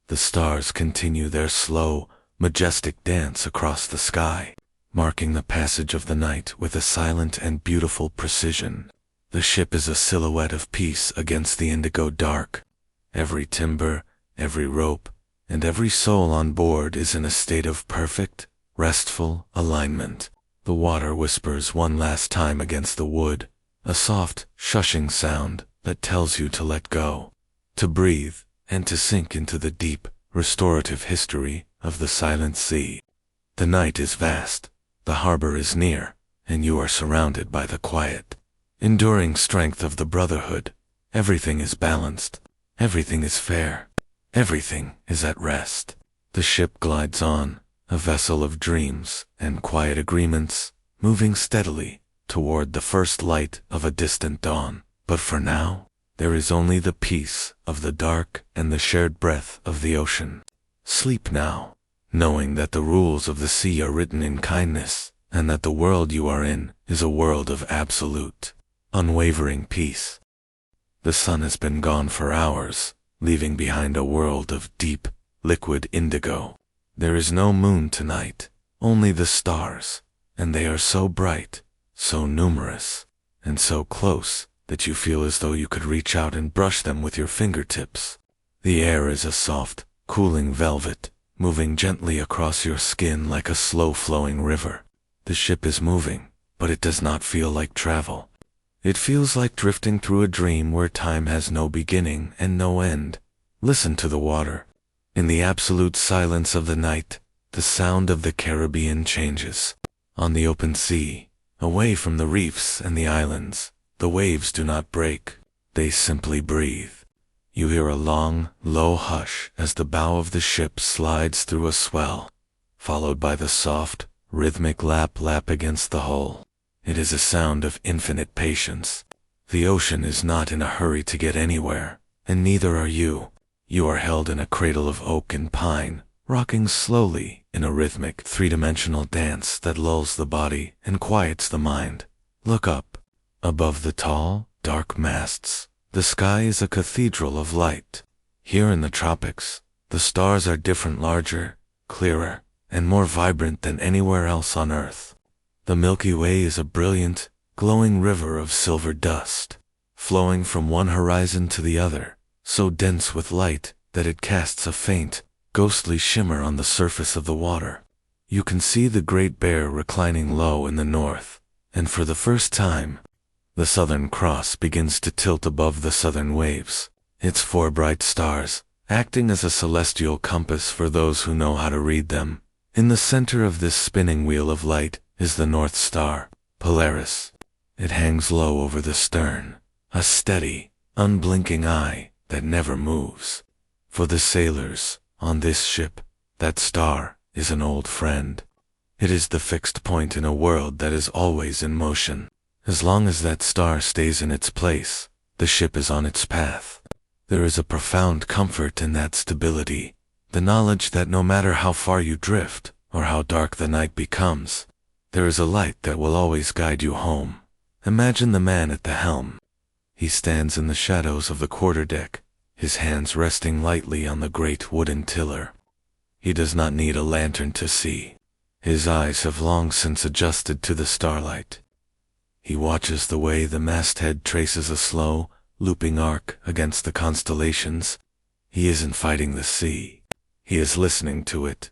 The stars continue their slow, majestic dance across the sky, marking the passage of the night with a silent and beautiful precision. The ship is a silhouette of peace against the indigo dark. Every timber, every rope, and every soul on board is in a state of perfect, restful alignment. The water whispers one last time against the wood, a soft, shushing sound that tells you to let go, to breathe, and to sink into the deep, restorative history of the silent sea. The night is vast, the harbor is near, and you are surrounded by the quiet, enduring strength of the Brotherhood. Everything is balanced, everything is fair, everything is at rest. The ship glides on, a vessel of dreams and quiet agreements, moving steadily toward the first light of a distant dawn. But for now, there is only the peace of the dark and the shared breath of the ocean. Sleep now, knowing that the rules of the sea are written in kindness, and that the world you are in is a world of absolute, unwavering peace. The sun has been gone for hours, leaving behind a world of deep, liquid indigo. There is no moon tonight, only the stars, and they are so bright, so numerous, and so close that you feel as though you could reach out and brush them with your fingertips. The air is a soft, cooling velvet, moving gently across your skin like a slow-flowing river. The ship is moving, but it does not feel like travel. It feels like drifting through a dream where time has no beginning and no end. Listen to the water. In the absolute silence of the night, the sound of the Caribbean changes. On the open sea, away from the reefs and the islands, the waves do not break, they simply breathe. You hear a long, low hush as the bow of the ship slides through a swell, followed by the soft, rhythmic lap against the hull. It is a sound of infinite patience. The ocean is not in a hurry to get anywhere, and neither are you. You are held in a cradle of oak and pine, rocking slowly in a rhythmic, three-dimensional dance that lulls the body and quiets the mind. Look up. Above the tall, dark masts, the sky is a cathedral of light. Here in the tropics, the stars are different, larger, clearer, and more vibrant than anywhere else on Earth. The Milky Way is a brilliant, glowing river of silver dust, flowing from one horizon to the other, so dense with light that it casts a faint, ghostly shimmer on the surface of the water. You can see the Great Bear reclining low in the north, and for the first time, the Southern Cross begins to tilt above the southern waves, its four bright stars, acting as a celestial compass for those who know how to read them. In the center of this spinning wheel of light is the North Star, Polaris. It hangs low over the stern, a steady, unblinking eye that never moves. For the sailors on this ship, that star is an old friend. It is the fixed point in a world that is always in motion. As long as that star stays in its place, the ship is on its path. There is a profound comfort in that stability, the knowledge that no matter how far you drift, or how dark the night becomes, there is a light that will always guide you home. Imagine the man at the helm. He stands in the shadows of the quarterdeck, his hands resting lightly on the great wooden tiller. He does not need a lantern to see. His eyes have long since adjusted to the starlight. He watches the way the masthead traces a slow, looping arc against the constellations. He isn't fighting the sea. He is listening to it.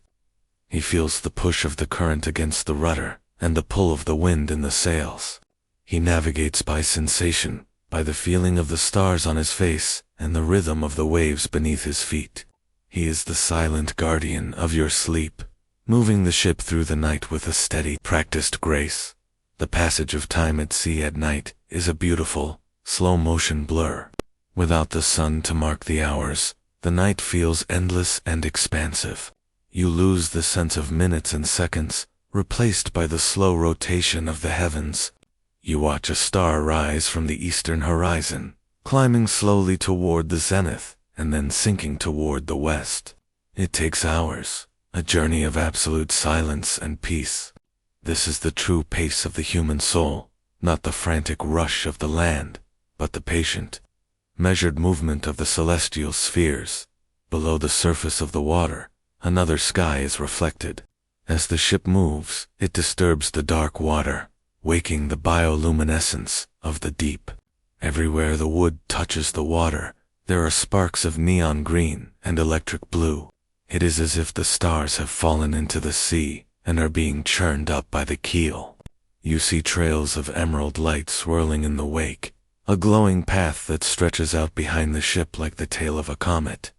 He feels the push of the current against the rudder and the pull of the wind in the sails. He navigates by sensation, by the feeling of the stars on his face and the rhythm of the waves beneath his feet. He is the silent guardian of your sleep, moving the ship through the night with a steady, practiced grace. The passage of time at sea at night is a beautiful, slow-motion blur. Without the sun to mark the hours, the night feels endless and expansive. You lose the sense of minutes and seconds, replaced by the slow rotation of the heavens. You watch a star rise from the eastern horizon, climbing slowly toward the zenith, and then sinking toward the west. It takes hours, a journey of absolute silence and peace. This is the true pace of the human soul, not the frantic rush of the land, but the patient, measured movement of the celestial spheres. Below the surface of the water, another sky is reflected. As the ship moves, it disturbs the dark water, waking the bioluminescence of the deep. Everywhere the wood touches the water, there are sparks of neon green and electric blue. It is as if the stars have fallen into the sea and are being churned up by the keel. You see trails of emerald light swirling in the wake, a glowing path that stretches out behind the ship like the tail of a comet.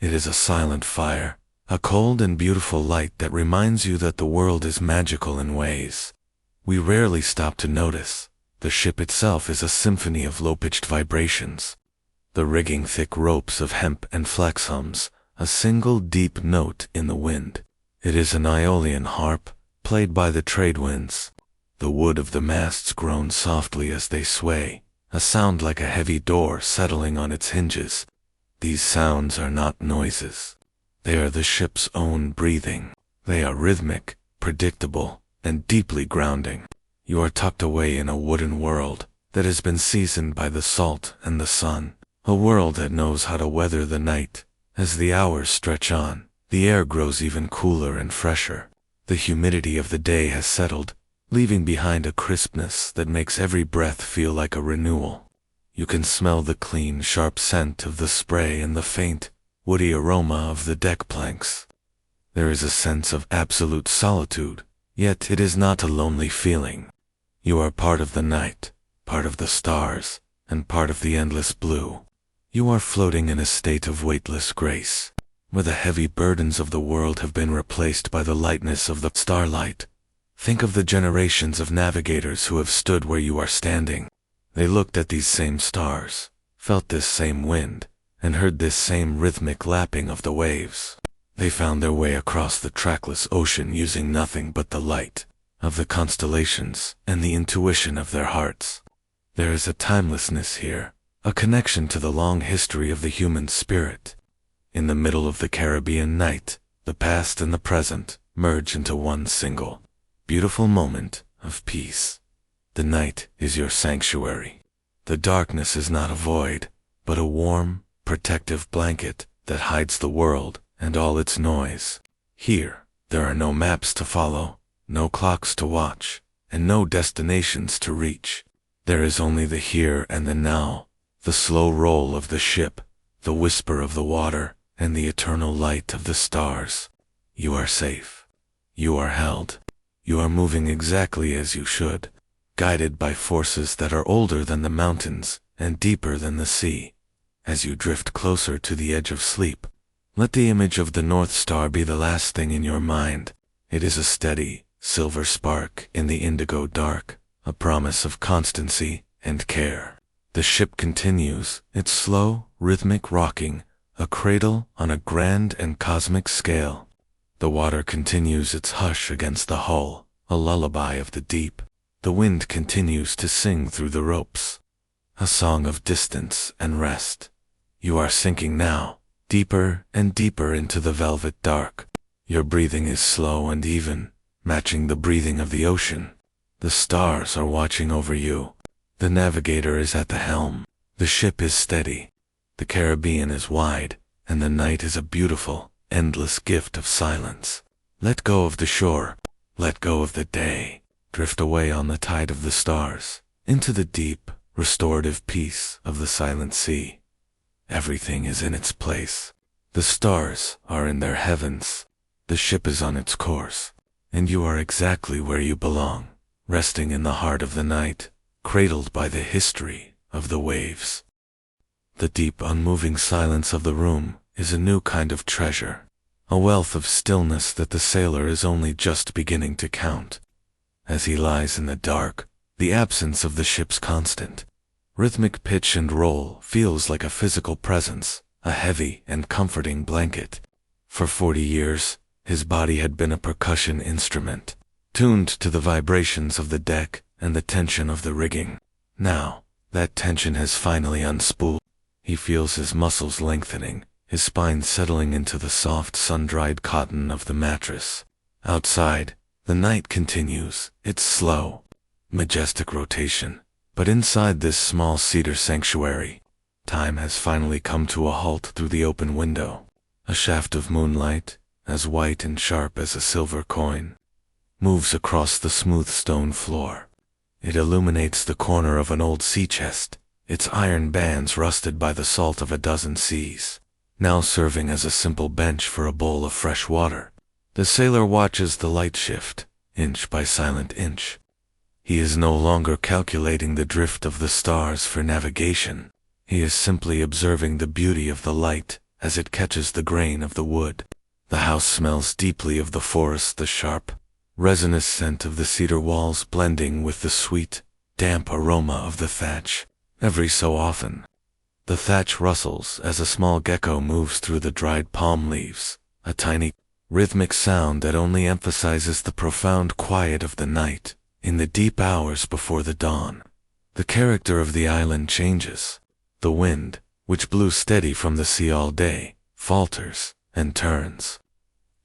It is a silent fire, a cold and beautiful light that reminds you that the world is magical in ways we rarely stop to notice. The ship itself is a symphony of low-pitched vibrations. The rigging thick ropes of hemp and flax hums, a single deep note in the wind. It is an Aeolian harp, played by the trade winds. The wood of the masts groans softly as they sway, a sound like a heavy door settling on its hinges. These sounds are not noises. They are the ship's own breathing. They are rhythmic, predictable, and deeply grounding. You are tucked away in a wooden world that has been seasoned by the salt and the sun, a world that knows how to weather the night. As the hours stretch on, the air grows even cooler and fresher. The humidity of the day has settled, leaving behind a crispness that makes every breath feel like a renewal. You can smell the clean, sharp scent of the spray and the faint, woody aroma of the deck planks. There is a sense of absolute solitude, yet it is not a lonely feeling. You are part of the night, part of the stars, and part of the endless blue. You are floating in a state of weightless grace, where the heavy burdens of the world have been replaced by the lightness of the starlight. Think of the generations of navigators who have stood where you are standing. They looked at these same stars, felt this same wind, and heard this same rhythmic lapping of the waves. They found their way across the trackless ocean using nothing but the light of the constellations and the intuition of their hearts. There is a timelessness here, a connection to the long history of the human spirit. In the middle of the Caribbean night, the past and the present merge into one single, beautiful moment of peace. The night is your sanctuary. The darkness is not a void, but a warm, protective blanket that hides the world and all its noise. Here, there are no maps to follow, no clocks to watch, and no destinations to reach. There is only the here and the now, the slow roll of the ship, the whisper of the water, and the eternal light of the stars. You are safe. You are held. You are moving exactly as you should, guided by forces that are older than the mountains and deeper than the sea. As you drift closer to the edge of sleep, let the image of the North Star be the last thing in your mind. It is a steady, silver spark in the indigo dark, a promise of constancy and care. The ship continues, its slow, rhythmic rocking, a cradle on a grand and cosmic scale. The water continues its hush against the hull, a lullaby of the deep. The wind continues to sing through the ropes, a song of distance and rest. You are sinking now, deeper and deeper into the velvet dark. Your breathing is slow and even, matching the breathing of the ocean. The stars are watching over you. The navigator is at the helm. The ship is steady. The Caribbean is wide, and the night is a beautiful, endless gift of silence. Let go of the shore. Let go of the day. Drift away on the tide of the stars, into the deep, restorative peace of the silent sea. Everything is in its place. The stars are in their heavens. The ship is on its course. And you are exactly where you belong, resting in the heart of the night, cradled by the history of the waves. The deep, unmoving silence of the room is a new kind of treasure, a wealth of stillness that the sailor is only just beginning to count. As he lies in the dark, the absence of the ship's constant, rhythmic pitch and roll feels like a physical presence, a heavy and comforting blanket. For 40 years, his body had been a percussion instrument, tuned to the vibrations of the deck and the tension of the rigging. Now, that tension has finally unspooled. He feels his muscles lengthening, his spine settling into the soft sun-dried cotton of the mattress. Outside, the night continues, its slow, majestic rotation. But inside this small cedar sanctuary, time has finally come to a halt through the open window. A shaft of moonlight, as white and sharp as a silver coin, moves across the smooth stone floor. It illuminates the corner of an old sea chest, its iron bands rusted by the salt of a dozen seas, now serving as a simple bench for a bowl of fresh water. The sailor watches the light shift, inch by silent inch. He is no longer calculating the drift of the stars for navigation. He is simply observing the beauty of the light as it catches the grain of the wood. The house smells deeply of the forest, the sharp, resinous scent of the cedar walls blending with the sweet, damp aroma of the thatch. Every so often, the thatch rustles as a small gecko moves through the dried palm leaves, a tiny, rhythmic sound that only emphasizes the profound quiet of the night. In the deep hours before the dawn, the character of the island changes. The wind, which blew steady from the sea all day, falters and turns.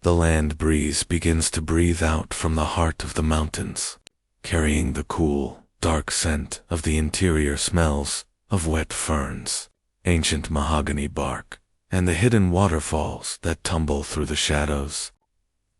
The land breeze begins to breathe out from the heart of the mountains, carrying the cool, dark scent of the interior smells of wet ferns, ancient mahogany bark, and the hidden waterfalls that tumble through the shadows.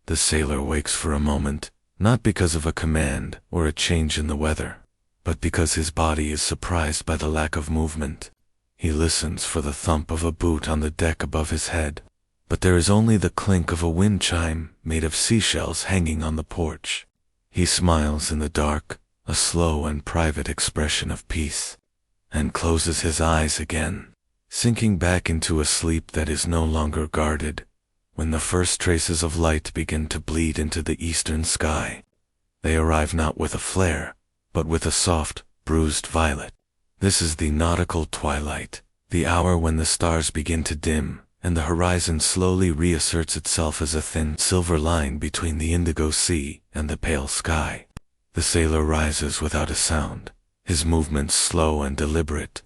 The sailor wakes for a moment, not because of a command or a change in the weather, but because his body is surprised by the lack of movement. He listens for the thump of a boot on the deck above his head, but there is only the clink of a wind chime made of seashells hanging on the porch. He smiles in the dark, a slow and private expression of peace, and closes his eyes again, sinking back into a sleep that is no longer guarded. When the first traces of light begin to bleed into the eastern sky, they arrive not with a flare, but with a soft, bruised violet. This is the nautical twilight, the hour when the stars begin to dim, and the horizon slowly reasserts itself as a thin silver line between the indigo sea and the pale sky. The sailor rises without a sound, his movements slow and deliberate.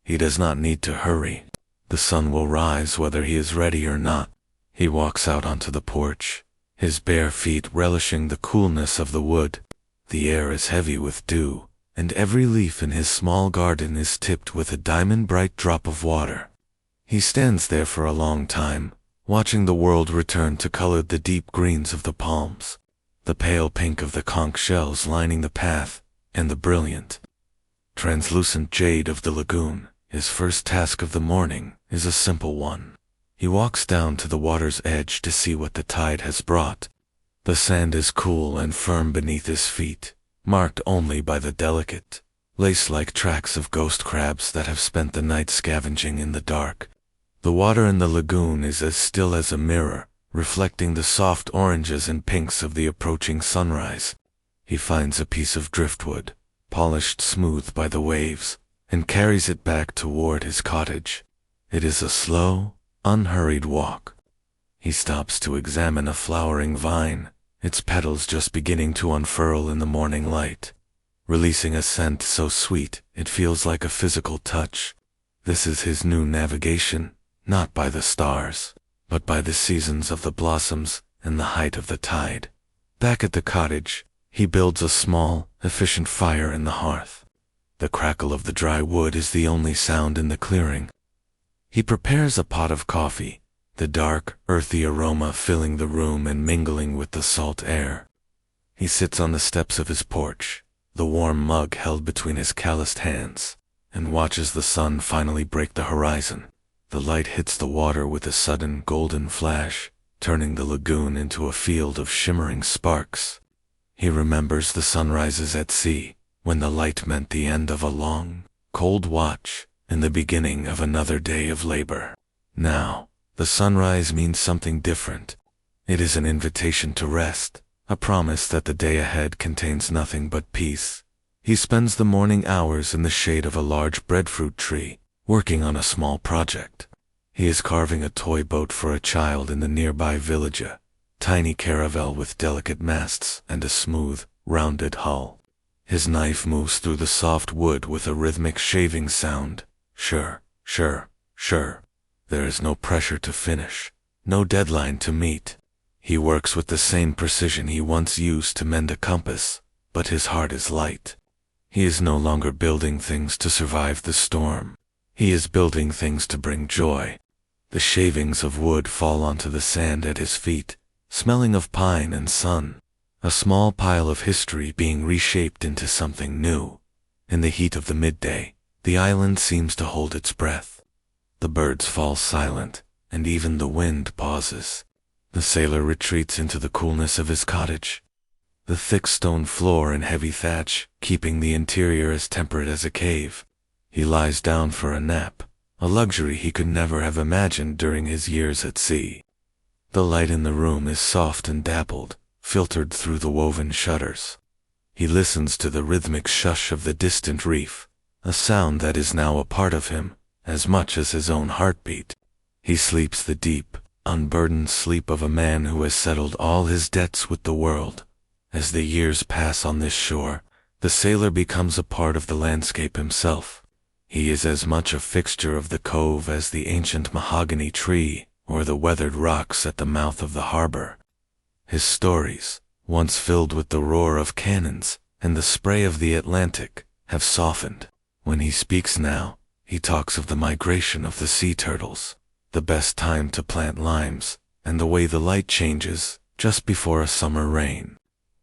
He does not need to hurry. The sun will rise whether he is ready or not. He walks out onto the porch, his bare feet relishing the coolness of the wood. The air is heavy with dew, and every leaf in his small garden is tipped with a diamond-bright drop of water. He stands there for a long time, watching the world return to color, the deep greens of the palms, the pale pink of the conch shells lining the path, and the brilliant, translucent jade of the lagoon. His first task of the morning is a simple one. He walks down to the water's edge to see what the tide has brought. The sand is cool and firm beneath his feet, marked only by the delicate, lace-like tracks of ghost crabs that have spent the night scavenging in the dark. The water in the lagoon is as still as a mirror, reflecting the soft oranges and pinks of the approaching sunrise. He finds a piece of driftwood, polished smooth by the waves, and carries it back toward his cottage. It is a slow, unhurried walk. He stops to examine a flowering vine, its petals just beginning to unfurl in the morning light, releasing a scent so sweet it feels like a physical touch. This is his new navigation, not by the stars, but by the seasons of the blossoms and the height of the tide. Back at the cottage, he builds a small, efficient fire in the hearth. The crackle of the dry wood is the only sound in the clearing. He prepares a pot of coffee, the dark, earthy aroma filling the room and mingling with the salt air. He sits on the steps of his porch, the warm mug held between his calloused hands, and watches the sun finally break the horizon. The light hits the water with a sudden golden flash, turning the lagoon into a field of shimmering sparks. He remembers the sunrises at sea, when the light meant the end of a long, cold watch and the beginning of another day of labor. Now, the sunrise means something different. It is an invitation to rest, a promise that the day ahead contains nothing but peace. He spends the morning hours in the shade of a large breadfruit tree, working on a small project. He is carving a toy boat for a child in the nearby village, a tiny caravel with delicate masts and a smooth, rounded hull. His knife moves through the soft wood with a rhythmic shaving sound. Sure. There is no pressure to finish, no deadline to meet. He works with the same precision he once used to mend a compass, but his heart is light. He is no longer building things to survive the storm. He is building things to bring joy. The shavings of wood fall onto the sand at his feet, smelling of pine and sun, a small pile of history being reshaped into something new. In the heat of the midday, the island seems to hold its breath. The birds fall silent, and even the wind pauses. The sailor retreats into the coolness of his cottage. The thick stone floor and heavy thatch, keeping the interior as temperate as a cave. He lies down for a nap, a luxury he could never have imagined during his years at sea. The light in the room is soft and dappled, filtered through the woven shutters. He listens to the rhythmic shush of the distant reef, a sound that is now a part of him, as much as his own heartbeat. He sleeps the deep, unburdened sleep of a man who has settled all his debts with the world. As the years pass on this shore, the sailor becomes a part of the landscape himself. He is as much a fixture of the cove as the ancient mahogany tree or the weathered rocks at the mouth of the harbor. His stories, once filled with the roar of cannons and the spray of the Atlantic, have softened. When he speaks now, he talks of the migration of the sea turtles, the best time to plant limes, and the way the light changes just before a summer rain.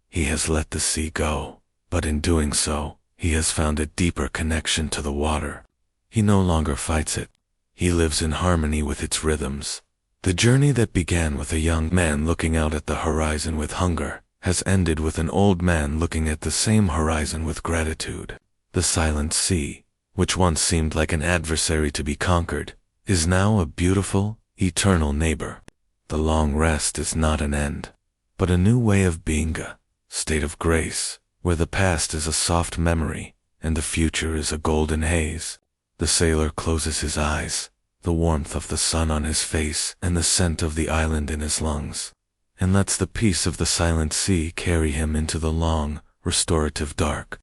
He has let the sea go, but in doing so, he has found a deeper connection to the water. He no longer fights it. He lives in harmony with its rhythms. The journey that began with a young man looking out at the horizon with hunger has ended with an old man looking at the same horizon with gratitude. The silent sea, which once seemed like an adversary to be conquered, is now a beautiful, eternal neighbor. The long rest is not an end, but a new way of being, a state of grace, where the past is a soft memory and the future is a golden haze. The sailor closes his eyes, the warmth of the sun on his face and the scent of the island in his lungs, and lets the peace of the silent sea carry him into the long, restorative dark.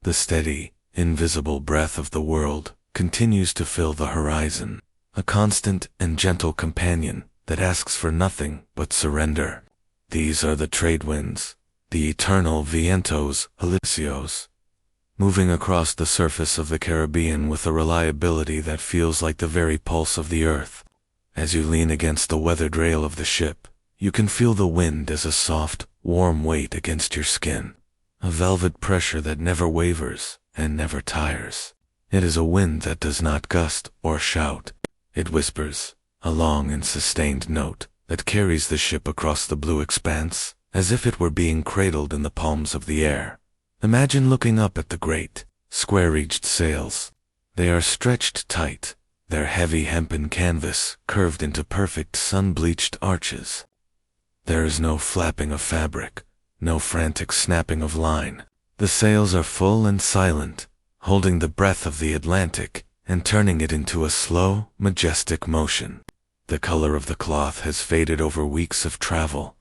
The steady, invisible breath of the world continues to fill the horizon, a constant and gentle companion that asks for nothing but surrender. These are the trade winds, the eternal vientos alisios, moving across the surface of the Caribbean with a reliability that feels like the very pulse of the earth. As you lean against the weathered rail of the ship, you can feel the wind as a soft, warm weight against your skin, a velvet pressure that never wavers and never tires. It is a wind that does not gust or shout. It whispers, a long and sustained note that carries the ship across the blue expanse, as if it were being cradled in the palms of the air. Imagine looking up at the great, square-edged sails. They are stretched tight, their heavy hempen canvas curved into perfect sun-bleached arches. There is no flapping of fabric, no frantic snapping of line. The sails are full and silent, holding the breath of the Atlantic and turning it into a slow, majestic motion. The color of the cloth has faded over weeks of travel,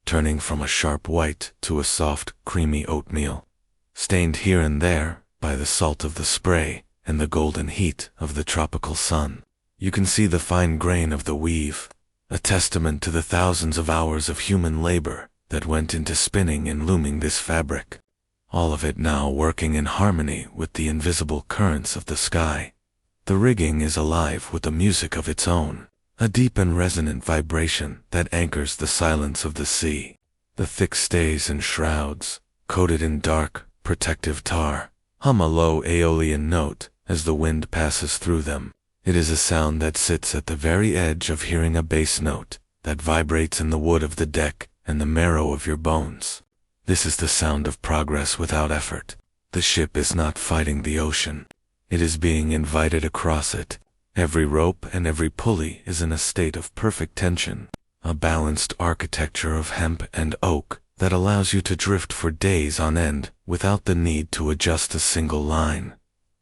turning from a sharp white to a soft, creamy oatmeal, stained here and there by the salt of the spray and the golden heat of the tropical sun. You can see the fine grain of the weave, a testament to the thousands of hours of human labor that went into spinning and looming this fabric, all of it now working in harmony with the invisible currents of the sky. The rigging is alive with a music of its own, a deep and resonant vibration that anchors the silence of the sea. The thick stays and shrouds, coated in dark, protective tar, hum a low aeolian note as the wind passes through them. It is a sound that sits at the very edge of hearing, a bass note that vibrates in the wood of the deck and the marrow of your bones. This is the sound of progress without effort. The ship is not fighting the ocean. It is being invited across it. Every rope and every pulley is in a state of perfect tension, a balanced architecture of hemp and oak that allows you to drift for days on end without the need to adjust a single line.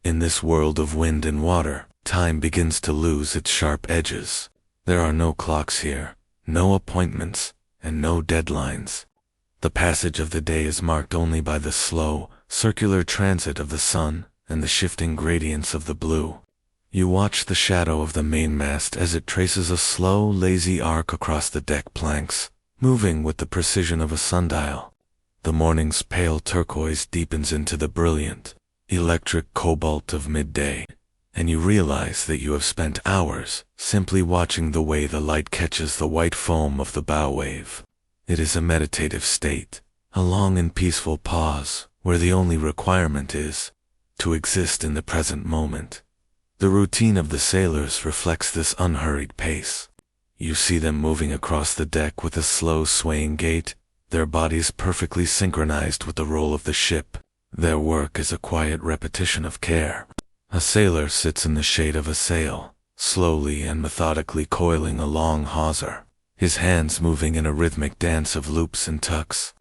In this world of wind and water, time begins to lose its sharp edges. There are no clocks here, no appointments, and no deadlines. The passage of the day is marked only by the slow, circular transit of the sun and the shifting gradients of the blue. You watch the shadow of the mainmast as it traces a slow, lazy arc across the deck planks, moving with the precision of a sundial. The morning's pale turquoise deepens into the brilliant, electric cobalt of midday, and you realize that you have spent hours simply watching the way the light catches the white foam of the bow wave. It is a meditative state, a long and peaceful pause where the only requirement is to exist in the present moment. The routine of the sailors reflects this unhurried pace. You see them moving across the deck with a slow, swaying gait, their bodies perfectly synchronized with the roll of the ship. Their work is a quiet repetition of care. A sailor sits in the shade of a sail, slowly and methodically coiling a long hawser, his hands moving in a rhythmic dance of loops and tucks.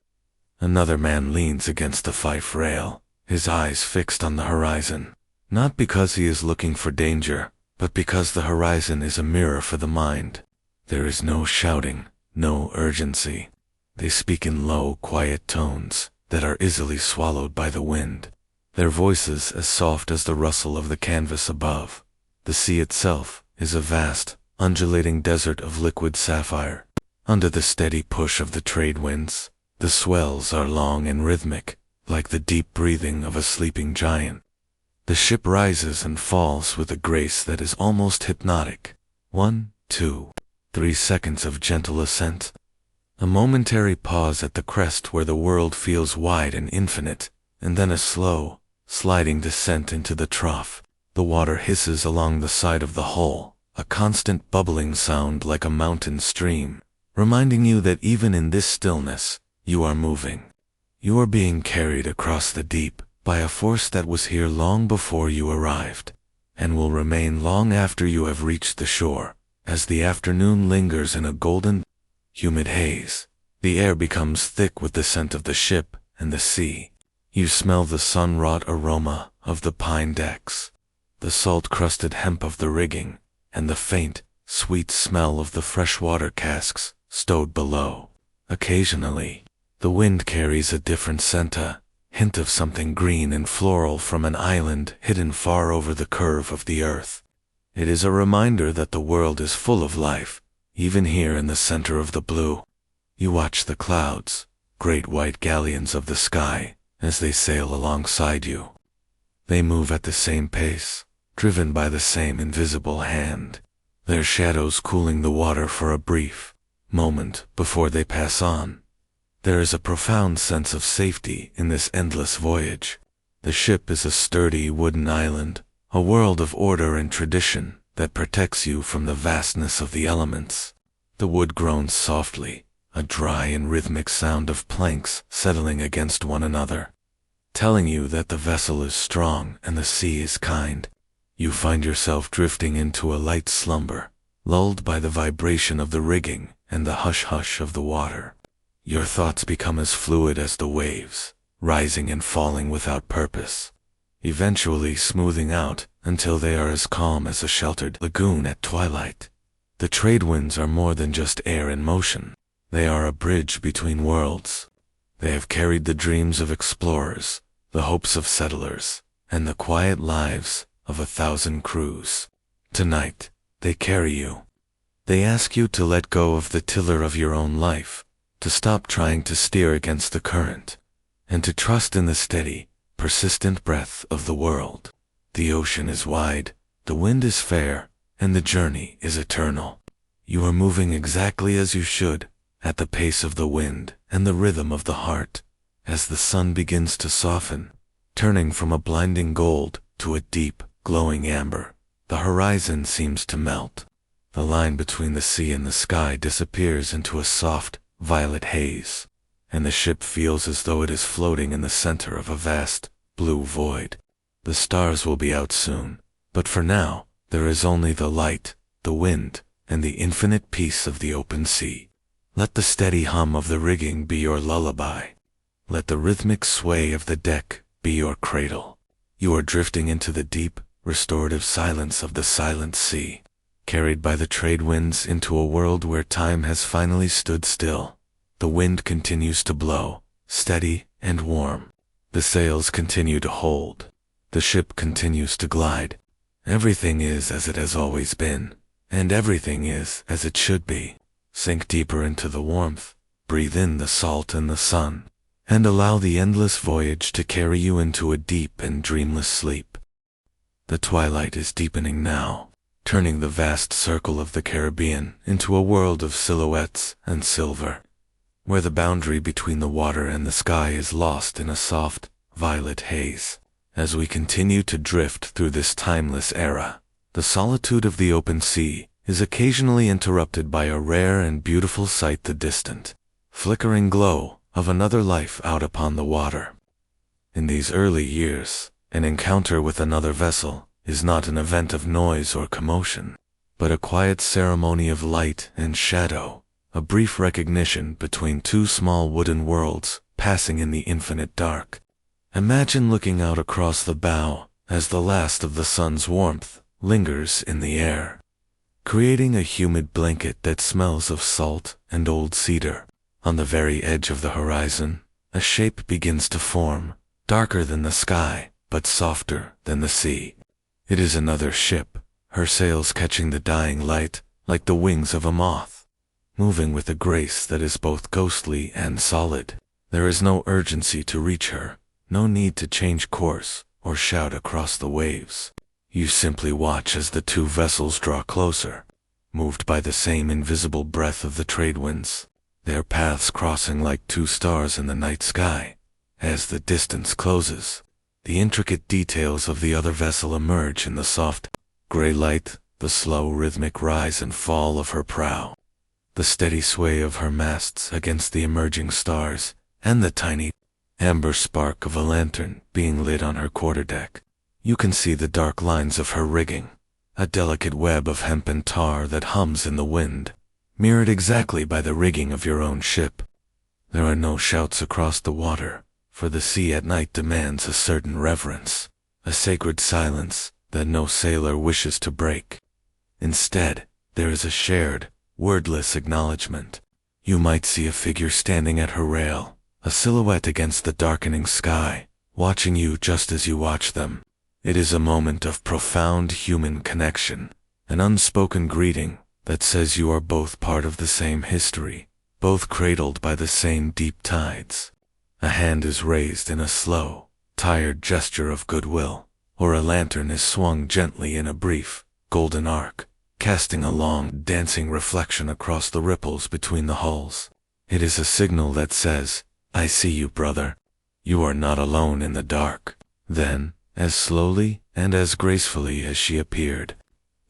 Another man leans against the fife rail, his eyes fixed on the horizon. Not because he is looking for danger, but because the horizon is a mirror for the mind. There is no shouting, no urgency. They speak in low, quiet tones that are easily swallowed by the wind, their voices as soft as the rustle of the canvas above. The sea itself is a vast, undulating desert of liquid sapphire. Under the steady push of the trade winds, the swells are long and rhythmic, like the deep breathing of a sleeping giant. The ship rises and falls with a grace that is almost hypnotic. 1, 2, 3 seconds of gentle ascent. A momentary pause at the crest where the world feels wide and infinite, and then a slow, sliding descent into the trough. The water hisses along the side of the hull, a constant bubbling sound like a mountain stream, reminding you that even in this stillness, you are moving. You are being carried across the deep by a force that was here long before you arrived, and will remain long after you have reached the shore. As the afternoon lingers in a golden, humid haze, the air becomes thick with the scent of the ship and the sea. You smell the sun-wrought aroma of the pine decks, the salt-crusted hemp of the rigging, and the faint, sweet smell of the freshwater casks stowed below. Occasionally, the wind carries a different scent, a hint of something green and floral from an island hidden far over the curve of the earth. It is a reminder that the world is full of life, even here in the center of the blue. You watch the clouds, great white galleons of the sky, as they sail alongside you. They move at the same pace, driven by the same invisible hand, their shadows cooling the water for a brief moment before they pass on. There is a profound sense of safety in this endless voyage. The ship is a sturdy wooden island, a world of order and tradition that protects you from the vastness of the elements. The wood groans softly, a dry and rhythmic sound of planks settling against one another, telling you that the vessel is strong and the sea is kind. You find yourself drifting into a light slumber, lulled by the vibration of the rigging and the hush-hush of the water. Your thoughts become as fluid as the waves, rising and falling without purpose, eventually smoothing out until they are as calm as a sheltered lagoon at twilight. The trade winds are more than just air in motion. They are a bridge between worlds. They have carried the dreams of explorers, the hopes of settlers, and the quiet lives of 1,000 crews. Tonight, they carry you. They ask you to let go of the tiller of your own life, to stop trying to steer against the current, and to trust in the steady, persistent breath of the world. The ocean is wide, the wind is fair, and the journey is eternal. You are moving exactly as you should, at the pace of the wind and the rhythm of the heart. As the sun begins to soften, turning from a blinding gold to a deep, glowing amber, the horizon seems to melt. The line between the sea and the sky disappears into a soft, violet haze, and the ship feels as though it is floating in the center of a vast, blue void. The stars will be out soon, but for now, there is only the light, the wind, and the infinite peace of the open sea. Let the steady hum of the rigging be your lullaby. Let the rhythmic sway of the deck be your cradle. You are drifting into the deep, restorative silence of the silent sea, carried by the trade winds into a world where time has finally stood still. The wind continues to blow, steady and warm. The sails continue to hold. The ship continues to glide. Everything is as it has always been, and everything is as it should be. Sink deeper into the warmth, breathe in the salt and the sun, and allow the endless voyage to carry you into a deep and dreamless sleep. The twilight is deepening now, turning the vast circle of the Caribbean into a world of silhouettes and silver, where the boundary between the water and the sky is lost in a soft, violet haze. As we continue to drift through this timeless era, the solitude of the open sea is occasionally interrupted by a rare and beautiful sight, the distant, flickering glow of another life out upon the water. In these early years, an encounter with another vessel is not an event of noise or commotion, but a quiet ceremony of light and shadow, a brief recognition between two small wooden worlds passing in the infinite dark. Imagine looking out across the bow as the last of the sun's warmth lingers in the air, creating a humid blanket that smells of salt and old cedar. On the very edge of the horizon, a shape begins to form, darker than the sky, but softer than the sea. It is another ship, her sails catching the dying light like the wings of a moth, moving with a grace that is both ghostly and solid. There is no urgency to reach her, no need to change course or shout across the waves. You simply watch as the two vessels draw closer, moved by the same invisible breath of the trade winds, their paths crossing like two stars in the night sky. As the distance closes, the intricate details of the other vessel emerge in the soft, gray light, the slow rhythmic rise and fall of her prow, the steady sway of her masts against the emerging stars, and the tiny, amber spark of a lantern being lit on her quarterdeck. You can see the dark lines of her rigging, a delicate web of hemp and tar that hums in the wind, mirrored exactly by the rigging of your own ship. There are no shouts across the water, for the sea at night demands a certain reverence, a sacred silence that no sailor wishes to break. Instead, there is a shared, wordless acknowledgement. You might see a figure standing at her rail, a silhouette against the darkening sky, watching you just as you watch them. It is a moment of profound human connection, an unspoken greeting that says you are both part of the same history, both cradled by the same deep tides. A hand is raised in a slow, tired gesture of goodwill, or a lantern is swung gently in a brief, golden arc, casting a long, dancing reflection across the ripples between the hulls. It is a signal that says, "I see you, brother. You are not alone in the dark." Then, as slowly and as gracefully as she appeared,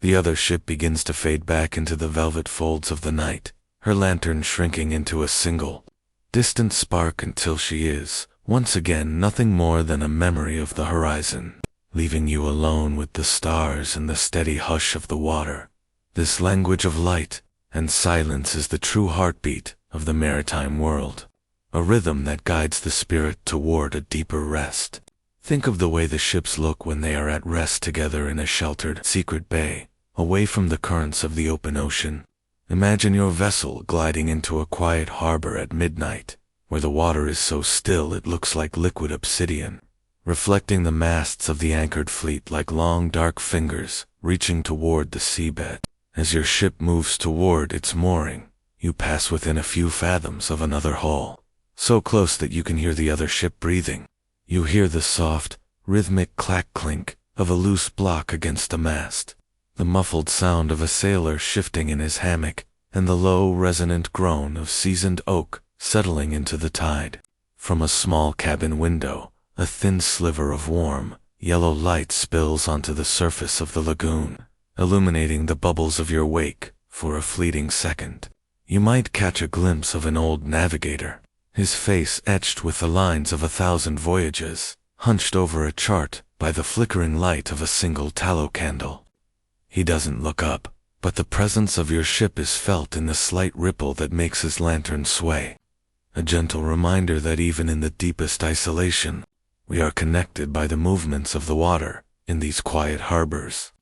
the other ship begins to fade back into the velvet folds of the night, her lantern shrinking into a single, distant spark until she is, once again, nothing more than a memory of the horizon, leaving you alone with the stars and the steady hush of the water. This language of light and silence is the true heartbeat of the maritime world, a rhythm that guides the spirit toward a deeper rest. Think of the way the ships look when they are at rest together in a sheltered, secret bay, away from the currents of the open ocean. Imagine your vessel gliding into a quiet harbor at midnight, where the water is so still it looks like liquid obsidian, reflecting the masts of the anchored fleet like long dark fingers reaching toward the seabed. As your ship moves toward its mooring, you pass within a few fathoms of another hull, so close that you can hear the other ship breathing. You hear the soft, rhythmic clack-clink of a loose block against the mast, the muffled sound of a sailor shifting in his hammock, and the low, resonant groan of seasoned oak settling into the tide. From a small cabin window, a thin sliver of warm, yellow light spills onto the surface of the lagoon, illuminating the bubbles of your wake for a fleeting second. You might catch a glimpse of an old navigator, his face etched with the lines of 1,000 voyages, hunched over a chart by the flickering light of a single tallow candle. He doesn't look up, but the presence of your ship is felt in the slight ripple that makes his lantern sway. A gentle reminder that even in the deepest isolation, we are connected by the movements of the water in these quiet harbors.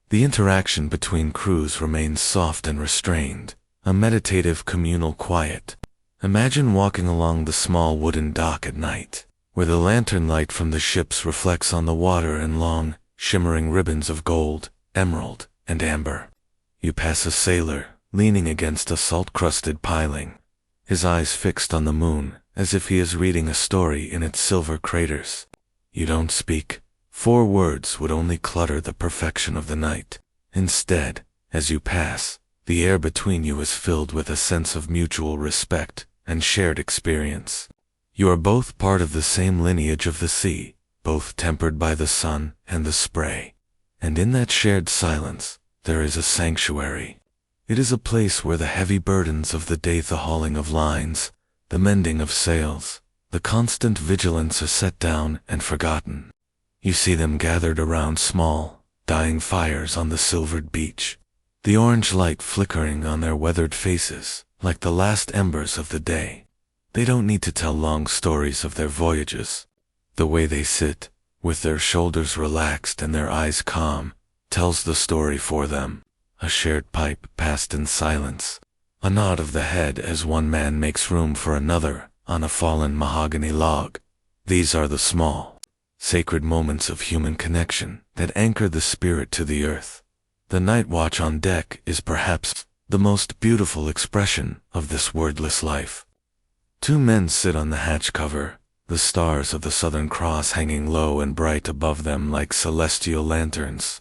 The interaction between crews remains soft and restrained, a meditative communal quiet. Imagine walking along the small wooden dock at night, where the lantern light from the ships reflects on the water in long, shimmering ribbons of gold, emerald, and amber. You pass a sailor, leaning against a salt-crusted piling, his eyes fixed on the moon, as if he is reading a story in its silver craters. You don't speak. 4 words would only clutter the perfection of the night. Instead, as you pass, the air between you is filled with a sense of mutual respect and shared experience. You are both part of the same lineage of the sea, both tempered by the sun and the spray. And in that shared silence, there is a sanctuary. It is a place where the heavy burdens of the day, the hauling of lines, the mending of sails, the constant vigilance are set down and forgotten. You see them gathered around small, dying fires on the silvered beach, the orange light flickering on their weathered faces like the last embers of the day. They don't need to tell long stories of their voyages. The way they sit, with their shoulders relaxed and their eyes calm, tells the story for them. A shared pipe passed in silence, a nod of the head as one man makes room for another on a fallen mahogany log. These are the small, sacred moments of human connection that anchor the spirit to the earth. The night watch on deck is perhaps the most beautiful expression of this wordless life. 2 men sit on the hatch cover, the stars of the Southern Cross hanging low and bright above them like celestial lanterns.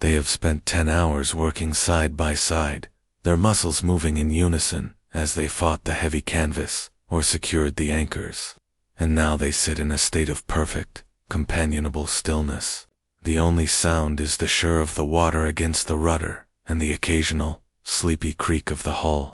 They have spent 10 hours working side by side, their muscles moving in unison as they fought the heavy canvas or secured the anchors. And now they sit in a state of perfect, companionable stillness. The only sound is the shur of the water against the rudder and the occasional, sleepy creak of the hull.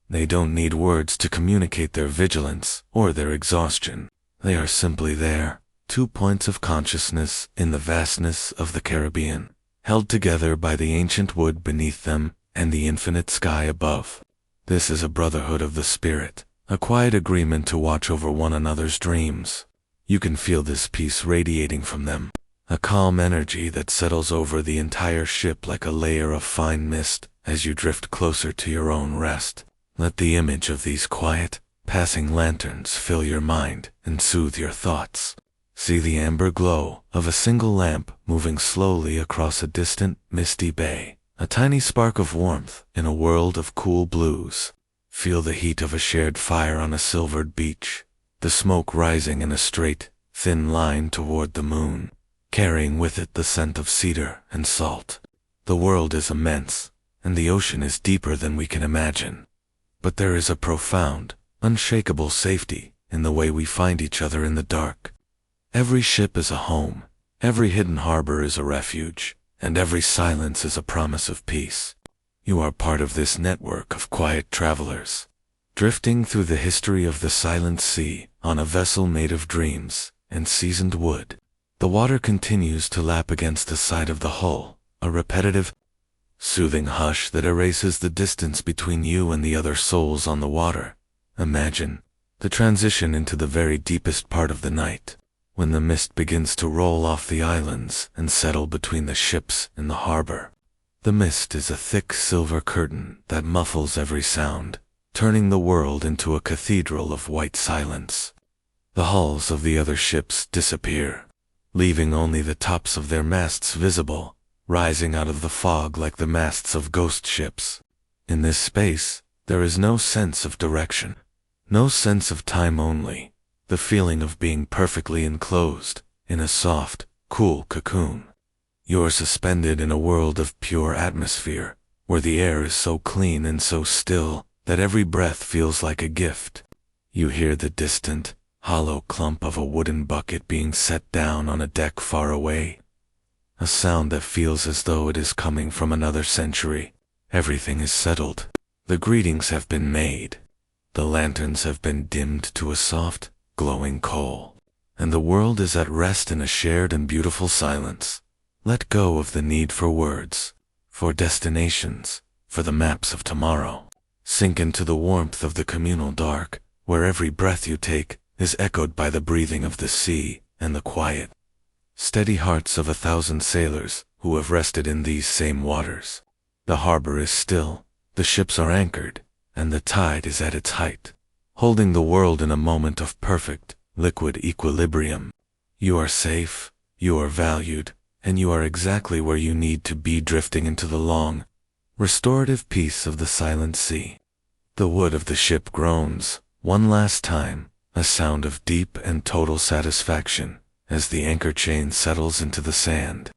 They don't need words to communicate their vigilance or their exhaustion. They are simply there, 2 points of consciousness in the vastness of the Caribbean, held together by the ancient wood beneath them and the infinite sky above. This is a brotherhood of the spirit, a quiet agreement to watch over one another's dreams. You can feel this peace radiating from them, a calm energy that settles over the entire ship like a layer of fine mist as you drift closer to your own rest. Let the image of these quiet, passing lanterns fill your mind and soothe your thoughts. See the amber glow of a single lamp moving slowly across a distant, misty bay, a tiny spark of warmth in a world of cool blues. Feel the heat of a shared fire on a silvered beach, the smoke rising in a straight, thin line toward the moon, carrying with it the scent of cedar and salt. The world is immense, and the ocean is deeper than we can imagine. But there is a profound, unshakable safety in the way we find each other in the dark. Every ship is a home, every hidden harbor is a refuge, and every silence is a promise of peace. You are part of this network of quiet travelers, drifting through the history of the silent sea on a vessel made of dreams and seasoned wood. The water continues to lap against the side of the hull, a repetitive, soothing hush that erases the distance between you and the other souls on the water. Imagine the transition into the very deepest part of the night, when the mist begins to roll off the islands and settle between the ships in the harbor. The mist is a thick silver curtain that muffles every sound, turning the world into a cathedral of white silence. The hulls of the other ships disappear, leaving only the tops of their masts visible, rising out of the fog like the masts of ghost ships. In this space, there is no sense of direction, no sense of time, only the feeling of being perfectly enclosed in a soft, cool cocoon. You are suspended in a world of pure atmosphere, where the air is so clean and so still that every breath feels like a gift. You hear the distant, hollow clump of a wooden bucket being set down on a deck far away. A sound that feels as though it is coming from another century. Everything is settled. The greetings have been made. The lanterns have been dimmed to a soft, glowing coal. And the world is at rest in a shared and beautiful silence. Let go of the need for words, for destinations, for the maps of tomorrow. Sink into the warmth of the communal dark, where every breath you take is echoed by the breathing of the sea and the quiet, steady hearts of 1,000 sailors who have rested in these same waters. The harbor is still, the ships are anchored, and the tide is at its height, holding the world in a moment of perfect, liquid equilibrium. You are safe, you are valued, and you are exactly where you need to be, drifting into the long, restorative peace of the silent sea. The wood of the ship groans, one last time, a sound of deep and total satisfaction, as the anchor chain settles into the sand.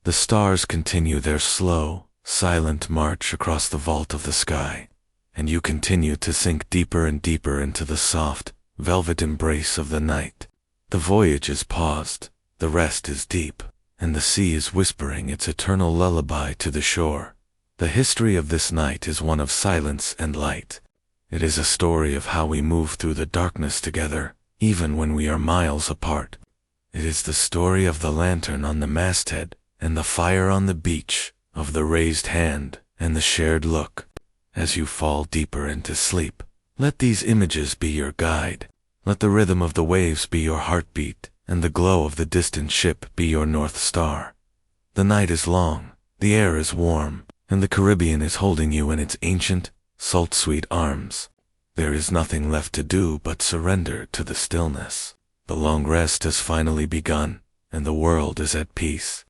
The stars continue their slow, silent march across the vault of the sky, and you continue to sink deeper and deeper into the soft, velvet embrace of the night. The voyage is paused, the rest is deep, and the sea is whispering its eternal lullaby to the shore. The history of this night is one of silence and light. It is a story of how we move through the darkness together, even when we are miles apart. It is the story of the lantern on the masthead, and the fire on the beach, of the raised hand, and the shared look. As you fall deeper into sleep, let these images be your guide. Let the rhythm of the waves be your heartbeat, and the glow of the distant ship be your North Star. The night is long, the air is warm, and the Caribbean is holding you in its ancient, salt-sweet arms. There is nothing left to do but surrender to the stillness. The long rest has finally begun, and the world is at peace.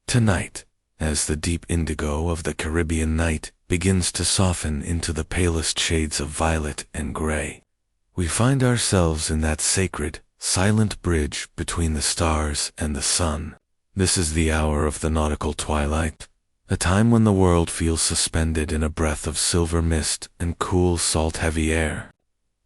Tonight, as the deep indigo of the Caribbean night begins to soften into the palest shades of violet and gray, we find ourselves in that sacred, silent bridge between the stars and the sun. This is the hour of the nautical twilight, a time when the world feels suspended in a breath of silver mist and cool, salt-heavy air.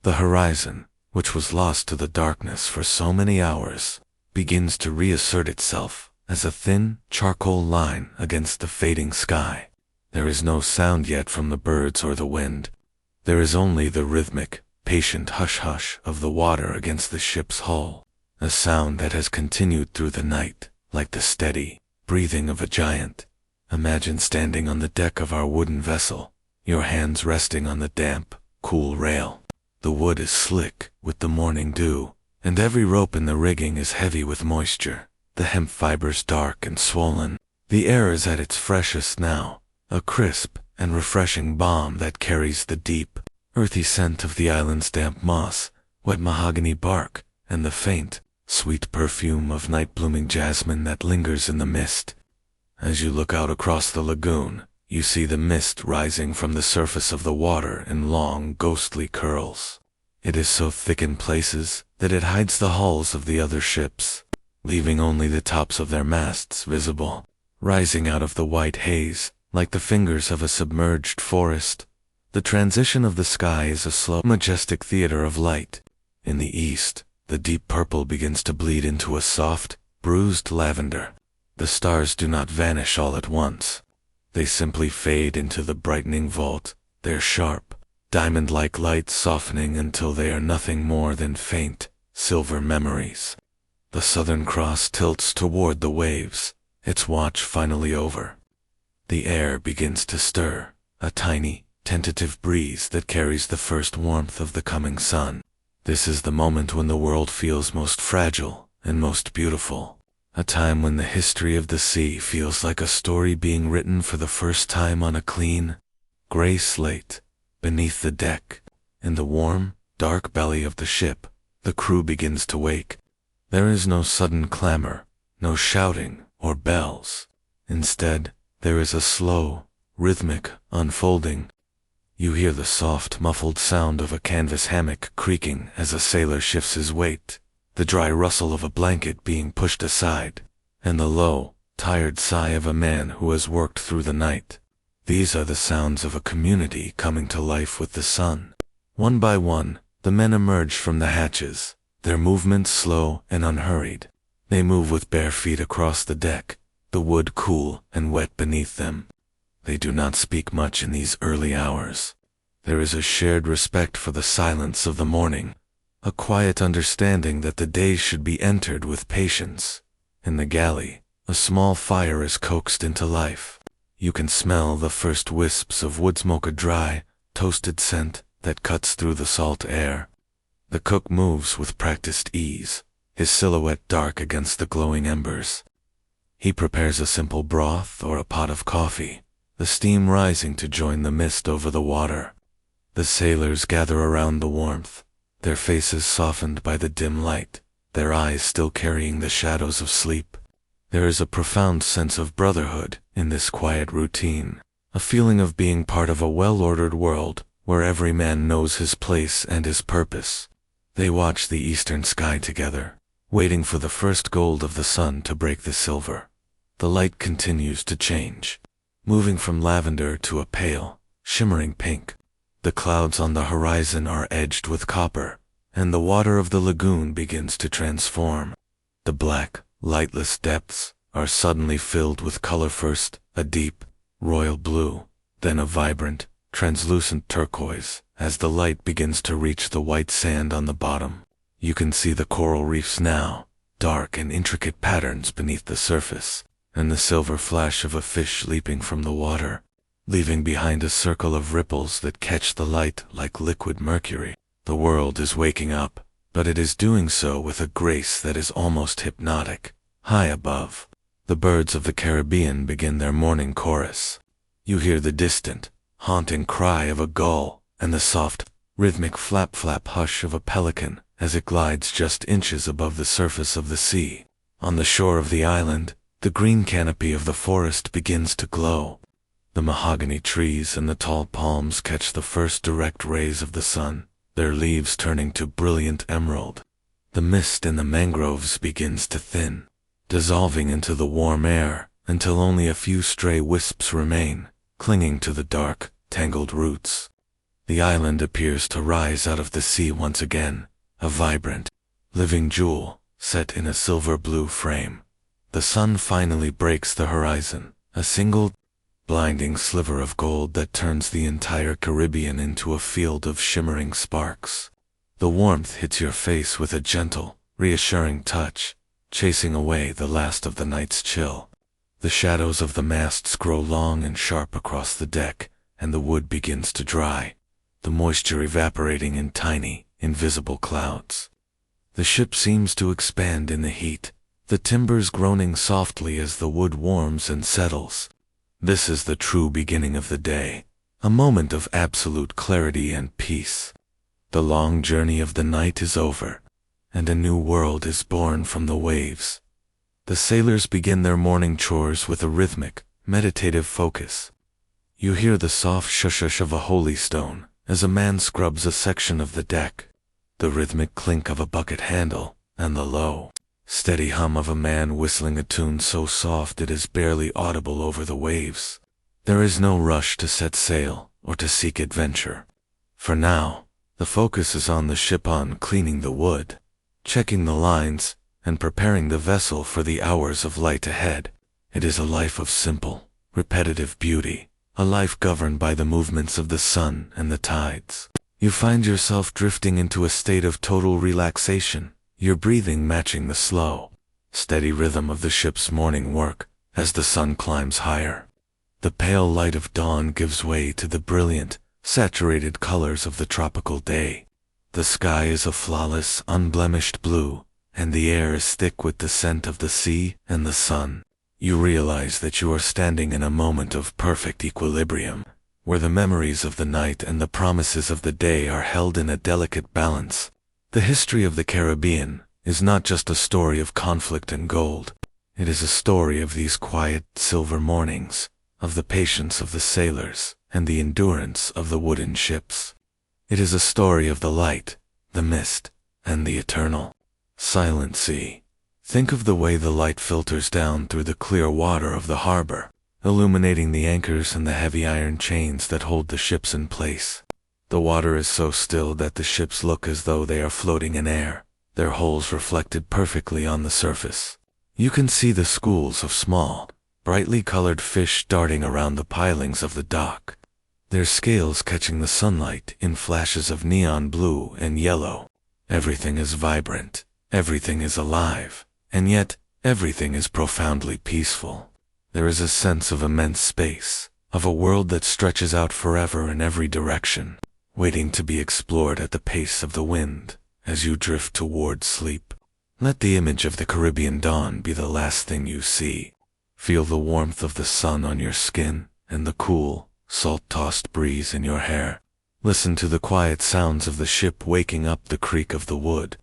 The horizon, which was lost to the darkness for so many hours, begins to reassert itself as a thin, charcoal line against the fading sky. There is no sound yet from the birds or the wind. There is only the rhythmic, patient hush-hush of the water against the ship's hull, a sound that has continued through the night, like the steady breathing of a giant. Imagine standing on the deck of our wooden vessel, your hands resting on the damp, cool rail. The wood is slick with the morning dew, and every rope in the rigging is heavy with moisture, the hemp fibers dark and swollen. The air is at its freshest now, a crisp and refreshing balm that carries the deep, earthy scent of the island's damp moss, wet mahogany bark, and the faint, sweet perfume of night-blooming jasmine that lingers in the mist. As you look out across the lagoon, you see the mist rising from the surface of the water in long, ghostly curls. It is so thick in places that it hides the hulls of the other ships, leaving only the tops of their masts visible, rising out of the white haze, like the fingers of a submerged forest. The transition of the sky is a slow, majestic theater of light. In the east, the deep purple begins to bleed into a soft, bruised lavender. The stars do not vanish all at once. They simply fade into the brightening vault, their sharp, diamond-like light softening until they are nothing more than faint, silver memories. The Southern Cross tilts toward the waves, its watch finally over. The air begins to stir, a tiny, tentative breeze that carries the first warmth of the coming sun. This is the moment when the world feels most fragile and most beautiful, a time when the history of the sea feels like a story being written for the first time on a clean, gray slate. Beneath the deck, in the warm, dark belly of the ship, the crew begins to wake. There is no sudden clamor, no shouting or bells. Instead, there is a slow, rhythmic unfolding. You hear the soft, muffled sound of a canvas hammock creaking as a sailor shifts his weight, the dry rustle of a blanket being pushed aside, and the low, tired sigh of a man who has worked through the night. These are the sounds of a community coming to life with the sun. One by one, The men emerge from the hatches, their movements slow and unhurried. They move with bare feet across the deck, the wood cool and wet beneath them. They do not speak much in these early hours. There is a shared respect for the silence of the morning, a quiet understanding that the day should be entered with patience. In the galley, a small fire is coaxed into life. You can smell the first wisps of wood smoke, a dry, toasted scent that cuts through the salt air. The cook moves with practiced ease, his silhouette dark against the glowing embers. He prepares a simple broth or a pot of coffee, the steam rising to join the mist over the water. The sailors gather around the warmth, their faces softened by the dim light, their eyes still carrying the shadows of sleep. There is a profound sense of brotherhood in this quiet routine, a feeling of being part of a well-ordered world where every man knows his place and his purpose. They watch the eastern sky together, waiting for the first gold of the sun to break the silver. The light continues to change, moving from lavender to a pale, shimmering pink. The clouds on the horizon are edged with copper, and the water of the lagoon begins to transform. The black, lightless depths are suddenly filled with color, first a deep, royal blue, then a vibrant, translucent turquoise. As the light begins to reach the white sand on the bottom, you can see the coral reefs now, dark and intricate patterns beneath the surface, and the silver flash of a fish leaping from the water, leaving behind a circle of ripples that catch the light like liquid mercury. The world is waking up, but it is doing so with a grace that is almost hypnotic. High above, the birds of the Caribbean begin their morning chorus. You hear the distant, haunting cry of a gull, and the soft, rhythmic flap-flap hush of a pelican as it glides just inches above the surface of the sea. On the shore of the island, the green canopy of the forest begins to glow. The mahogany trees and the tall palms catch the first direct rays of the sun, their leaves turning to brilliant emerald. The mist in the mangroves begins to thin, dissolving into the warm air until only a few stray wisps remain, clinging to the dark, tangled roots. The island appears to rise out of the sea once again, a vibrant, living jewel set in a silver-blue frame. The sun finally breaks the horizon, a single, blinding sliver of gold that turns the entire Caribbean into a field of shimmering sparks. The warmth hits your face with a gentle, reassuring touch, chasing away the last of the night's chill. The shadows of the masts grow long and sharp across the deck, and the wood begins to dry, the moisture evaporating in tiny, invisible clouds. The ship seems to expand in the heat, the timbers groaning softly as the wood warms and settles. This is the true beginning of the day, a moment of absolute clarity and peace. The long journey of the night is over, and a new world is born from the waves. The sailors begin their morning chores with a rhythmic, meditative focus. You hear the soft shush-shush of a holy stone as a man scrubs a section of the deck, the rhythmic clink of a bucket handle, and the low, steady hum of a man whistling a tune so soft it is barely audible over the waves. There is no rush to set sail or to seek adventure. For now, the focus is on the ship, on cleaning the wood, checking the lines, and preparing the vessel for the hours of light ahead. It is a life of simple, repetitive beauty, a life governed by the movements of the sun and the tides. You find yourself drifting into a state of total relaxation, your breathing matching the slow, steady rhythm of the ship's morning work as the sun climbs higher. The pale light of dawn gives way to the brilliant, saturated colors of the tropical day. The sky is a flawless, unblemished blue, and the air is thick with the scent of the sea and the sun. You realize that you are standing in a moment of perfect equilibrium, where the memories of the night and the promises of the day are held in a delicate balance. The history of the Caribbean is not just a story of conflict and gold. It is a story of these quiet, silver mornings, of the patience of the sailors, and the endurance of the wooden ships. It is a story of the light, the mist, and the eternal, silent sea. Think of the way the light filters down through the clear water of the harbor, illuminating the anchors and the heavy iron chains that hold the ships in place. The water is so still that the ships look as though they are floating in air, their hulls reflected perfectly on the surface. You can see the schools of small, brightly colored fish darting around the pilings of the dock, their scales catching the sunlight in flashes of neon blue and yellow. Everything is vibrant, everything is alive, and yet everything is profoundly peaceful. There is a sense of immense space, of a world that stretches out forever in every direction, waiting to be explored at the pace of the wind as you drift toward sleep. Let the image of the Caribbean dawn be the last thing you see. Feel the warmth of the sun on your skin and the cool, salt-tossed breeze in your hair. Listen to the quiet sounds of the ship waking up, the creak of the wood,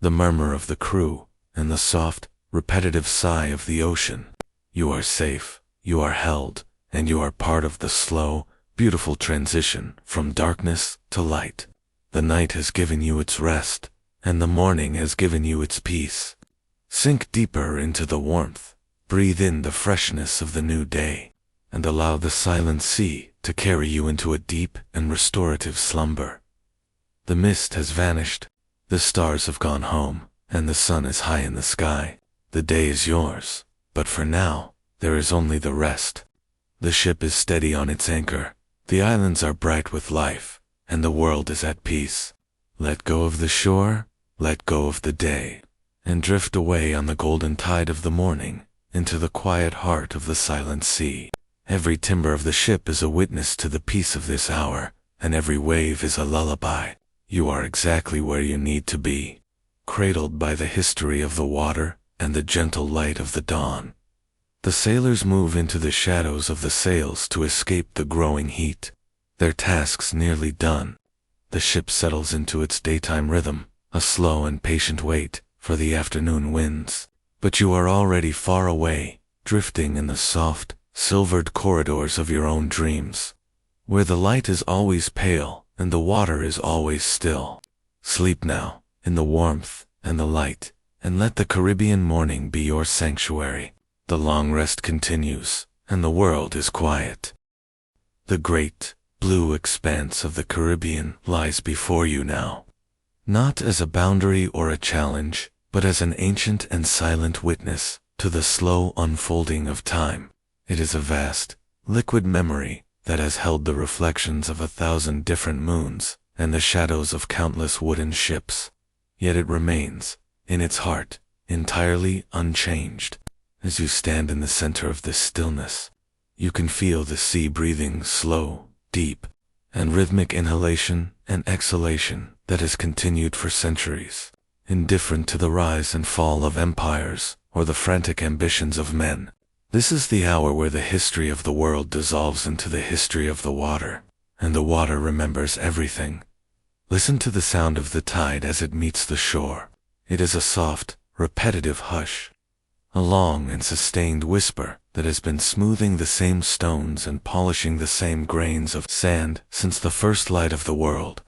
the murmur of the crew, and the soft, repetitive sigh of the ocean. You are safe, you are held, and you are part of the slow, beautiful transition from darkness to light. The night has given you its rest, and the morning has given you its peace. Sink deeper into the warmth, breathe in the freshness of the new day, and allow the silent sea to carry you into a deep and restorative slumber. The mist has vanished, the stars have gone home, and the sun is high in the sky. The day is yours, but for now, there is only the rest. The ship is steady on its anchor, the islands are bright with life, and the world is at peace. Let go of the shore, let go of the day, and drift away on the golden tide of the morning into the quiet heart of the silent sea. Every timber of the ship is a witness to the peace of this hour, and every wave is a lullaby. You are exactly where you need to be, cradled by the history of the water and the gentle light of the dawn. The sailors move into the shadows of the sails to escape the growing heat. Their tasks nearly done, the ship settles into its daytime rhythm, a slow and patient wait for the afternoon winds. But you are already far away, drifting in the soft, silvered corridors of your own dreams, where the light is always pale and the water is always still. Sleep now, in the warmth and the light, and let the Caribbean morning be your sanctuary. The long rest continues, and the world is quiet. The great, blue expanse of the Caribbean lies before you now, not as a boundary or a challenge, but as an ancient and silent witness to the slow unfolding of time. It is a vast, liquid memory that has held the reflections of 1,000 different moons and the shadows of countless wooden ships. Yet it remains, in its heart, entirely unchanged. As you stand in the center of this stillness, you can feel the sea breathing slow, deep, and rhythmic inhalation and exhalation that has continued for centuries, indifferent to the rise and fall of empires or the frantic ambitions of men. This is the hour where the history of the world dissolves into the history of the water, and the water remembers everything. Listen to the sound of the tide as it meets the shore. It is a soft, repetitive hush, a long and sustained whisper that has been smoothing the same stones and polishing the same grains of sand since the first light of the world.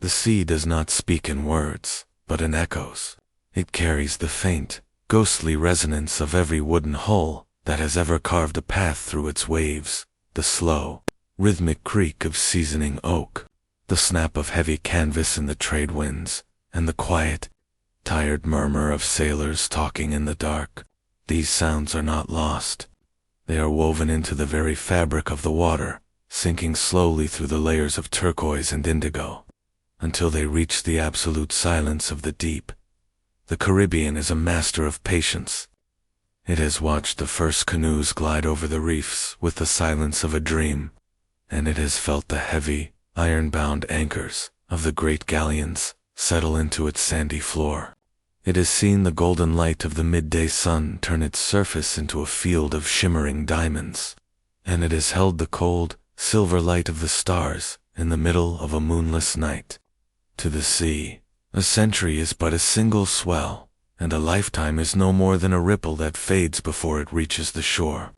The sea does not speak in words, but in echoes. It carries the faint, ghostly resonance of every wooden hull that has ever carved a path through its waves, the slow, rhythmic creak of seasoning oak, the snap of heavy canvas in the trade winds, and the quiet, tired murmur of sailors talking in the dark. These sounds are not lost. They are woven into the very fabric of the water, sinking slowly through the layers of turquoise and indigo, until they reach the absolute silence of the deep. The Caribbean is a master of patience. It has watched the first canoes glide over the reefs with the silence of a dream, and it has felt the heavy, iron-bound anchors of the great galleons settle into its sandy floor. It has seen the golden light of the midday sun turn its surface into a field of shimmering diamonds, and it has held the cold, silver light of the stars in the middle of a moonless night. To the sea, a century is but a single swell, and a lifetime is no more than a ripple that fades before it reaches the shore.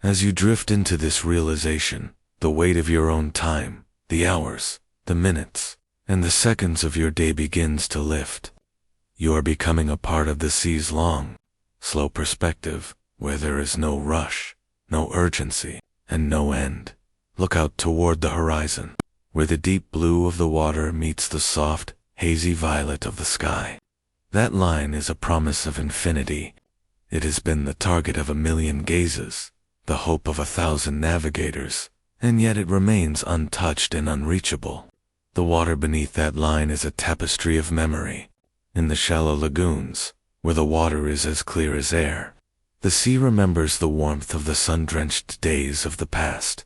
As you drift into this realization, the weight of your own time, the hours, the minutes, and the seconds of your day begins to lift. You are becoming a part of the sea's long, slow perspective, where there is no rush, no urgency, and no end. Look out toward the horizon. where the deep blue of the water meets the soft, hazy violet of the sky. That line is a promise of infinity. It has been the target of 1,000,000 gazes, the hope of 1,000 navigators, and yet it remains untouched and unreachable. The water beneath that line is a tapestry of memory. In the shallow lagoons, where the water is as clear as air, the sea remembers the warmth of the sun-drenched days of the past.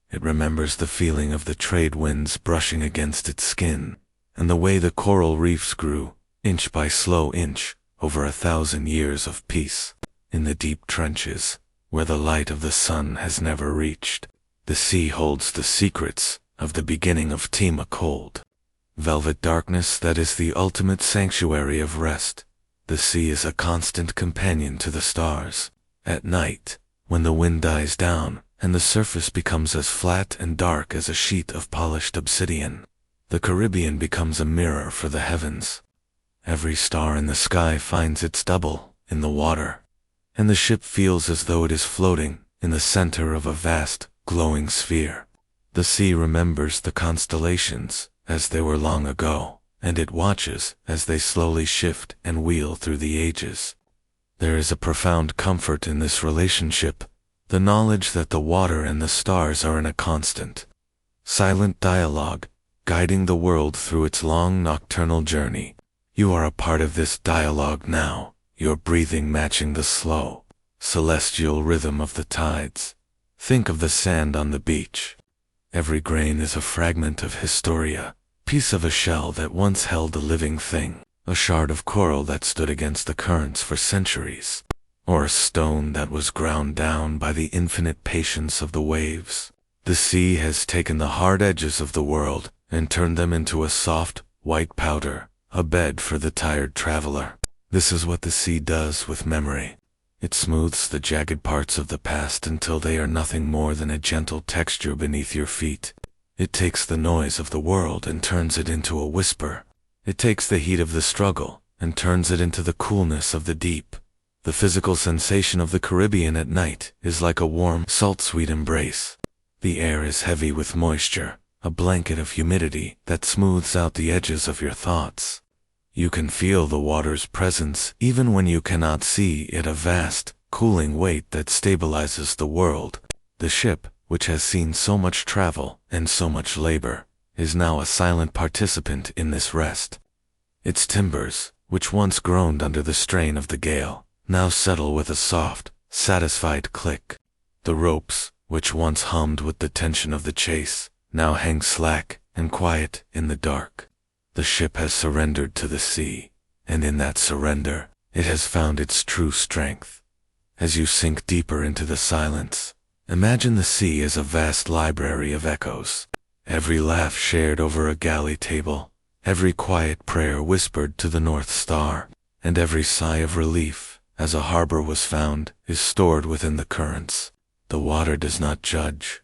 It remembers the feeling of the trade winds brushing against its skin, and the way the coral reefs grew, inch by slow inch, over 1,000 years of peace. In the deep trenches, where the light of the sun has never reached, the sea holds the secrets of the beginning of Tima cold. Velvet darkness that is the ultimate sanctuary of rest. The sea is a constant companion to the stars. At night, when the wind dies down, and the surface becomes as flat and dark as a sheet of polished obsidian, the Caribbean becomes a mirror for the heavens. Every star in the sky finds its double in the water, and the ship feels as though it is floating in the center of a vast, glowing sphere. The sea remembers the constellations as they were long ago, and it watches as they slowly shift and wheel through the ages. There is a profound comfort in this relationship, the knowledge that the water and the stars are in a constant, silent dialogue, guiding the world through its long nocturnal journey. You are a part of this dialogue now, your breathing matching the slow, celestial rhythm of the tides. Think of the sand on the beach. Every grain is a fragment of historia, piece of a shell that once held a living thing, a shard of coral that stood against the currents for centuries, or a stone that was ground down by the infinite patience of the waves. The sea has taken the hard edges of the world and turned them into a soft, white powder, a bed for the tired traveler. This is what the sea does with memory. It smooths the jagged parts of the past until they are nothing more than a gentle texture beneath your feet. It takes the noise of the world and turns it into a whisper. It takes the heat of the struggle and turns it into the coolness of the deep. The physical sensation of the Caribbean at night is like a warm, salt-sweet embrace. The air is heavy with moisture, a blanket of humidity that smooths out the edges of your thoughts. You can feel the water's presence even when you cannot see it, a vast, cooling weight that stabilizes the world. The ship, which has seen so much travel and so much labor, is now a silent participant in this rest. Its timbers, which once groaned under the strain of the gale, now settle with a soft, satisfied click. The ropes, which once hummed with the tension of the chase, now hang slack and quiet in the dark. The ship has surrendered to the sea, and in that surrender, it has found its true strength. As you sink deeper into the silence, imagine the sea as a vast library of echoes. Every laugh shared over a galley table, every quiet prayer whispered to the North Star, and every sigh of relief, as a harbor was found, is stored within the currents. The water does not judge.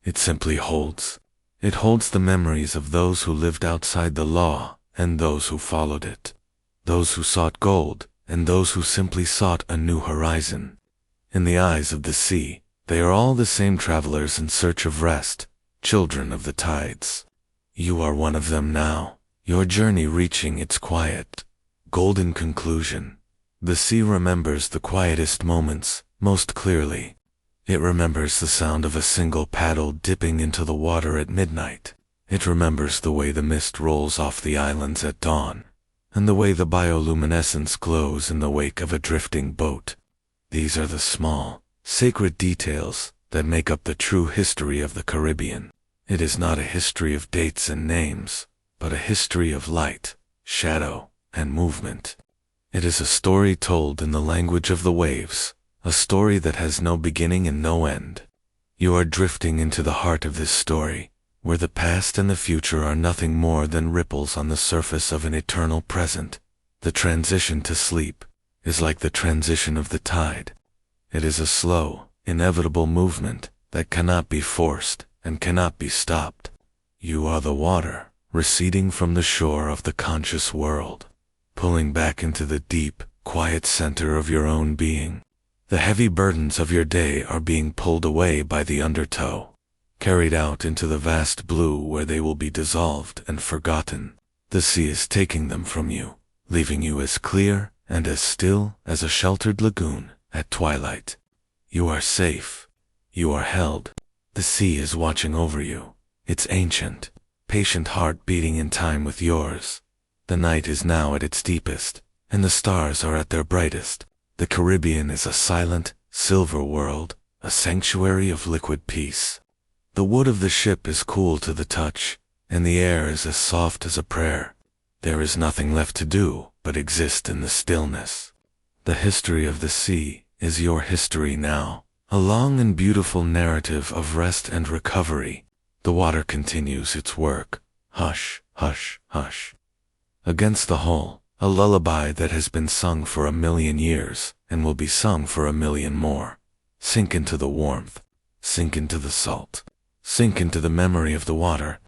It simply holds. It holds the memories of those who lived outside the law and those who followed it, those who sought gold and those who simply sought a new horizon. In the eyes of the sea, they are all the same travelers in search of rest, children of the tides. You are one of them now, your journey reaching its quiet, golden conclusion. The sea remembers the quietest moments most clearly. It remembers the sound of a single paddle dipping into the water at midnight. It remembers the way the mist rolls off the islands at dawn, and the way the bioluminescence glows in the wake of a drifting boat. These are the small, sacred details that make up the true history of the Caribbean. It is not a history of dates and names, but a history of light, shadow, and movement. It is a story told in the language of the waves, a story that has no beginning and no end. You are drifting into the heart of this story, where the past and the future are nothing more than ripples on the surface of an eternal present. The transition to sleep is like the transition of the tide. It is a slow, inevitable movement that cannot be forced and cannot be stopped. You are the water, receding from the shore of the conscious world, pulling back into the deep, quiet center of your own being. The heavy burdens of your day are being pulled away by the undertow. carried out into the vast blue where they will be dissolved and forgotten. The sea is taking them from you, leaving you as clear and as still as a sheltered lagoon at twilight. You are safe. You are held. The sea is watching over you, its ancient, patient heart beating in time with yours. The night is now at its deepest, and the stars are at their brightest. The Caribbean is a silent, silver world, a sanctuary of liquid peace. The wood of the ship is cool to the touch, and the air is as soft as a prayer. There is nothing left to do but exist in the stillness. The history of the sea is your history now, a long and beautiful narrative of rest and recovery. The water continues its work. Hush, hush, hush. Against the hull, a lullaby that has been sung for 1,000,000 years and will be sung for 1,000,000 more. Sink into the warmth. Sink into the salt. Sink into the memory of the water.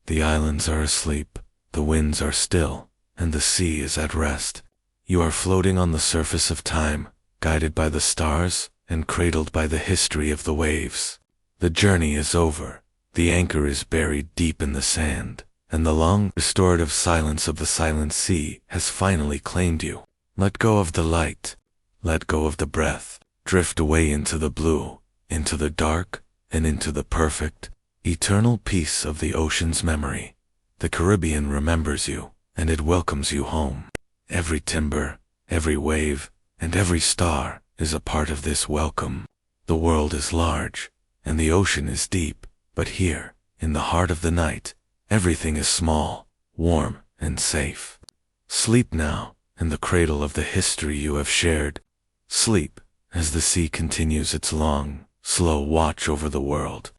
The islands are asleep, the winds are still, and the sea is at rest. You are floating on the surface of time, guided by the stars and cradled by the history of the waves. The journey is over. The anchor is buried deep in the sand, and the long, restorative silence of the silent sea has finally claimed you. Let go of the light. Let go of the breath. Drift away into the blue, into the dark, and into the perfect, eternal peace of the ocean's memory. The Caribbean remembers you, and it welcomes you home. Every timber, every wave, and every star is a part of this welcome. The world is large, and the ocean is deep, but here, in the heart of the night, everything is small, warm, and safe. Sleep now, in the cradle of the history you have shared. Sleep, as the sea continues its long, slow watch over the world.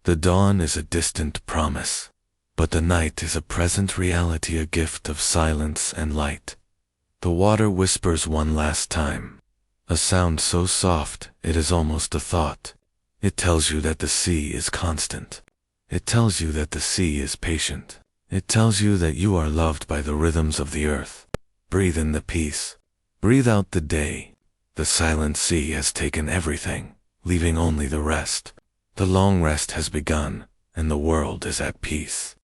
The dawn is a distant promise, but the night is a present reality, a gift of silence and light. The water whispers one last time, a sound so soft it is almost a thought. It tells you that the sea is constant. It tells you that the sea is patient. It tells you that you are loved by the rhythms of the earth. Breathe in the peace. Breathe out the day. The silent sea has taken everything, leaving only the rest. The long rest has begun, and the world is at peace.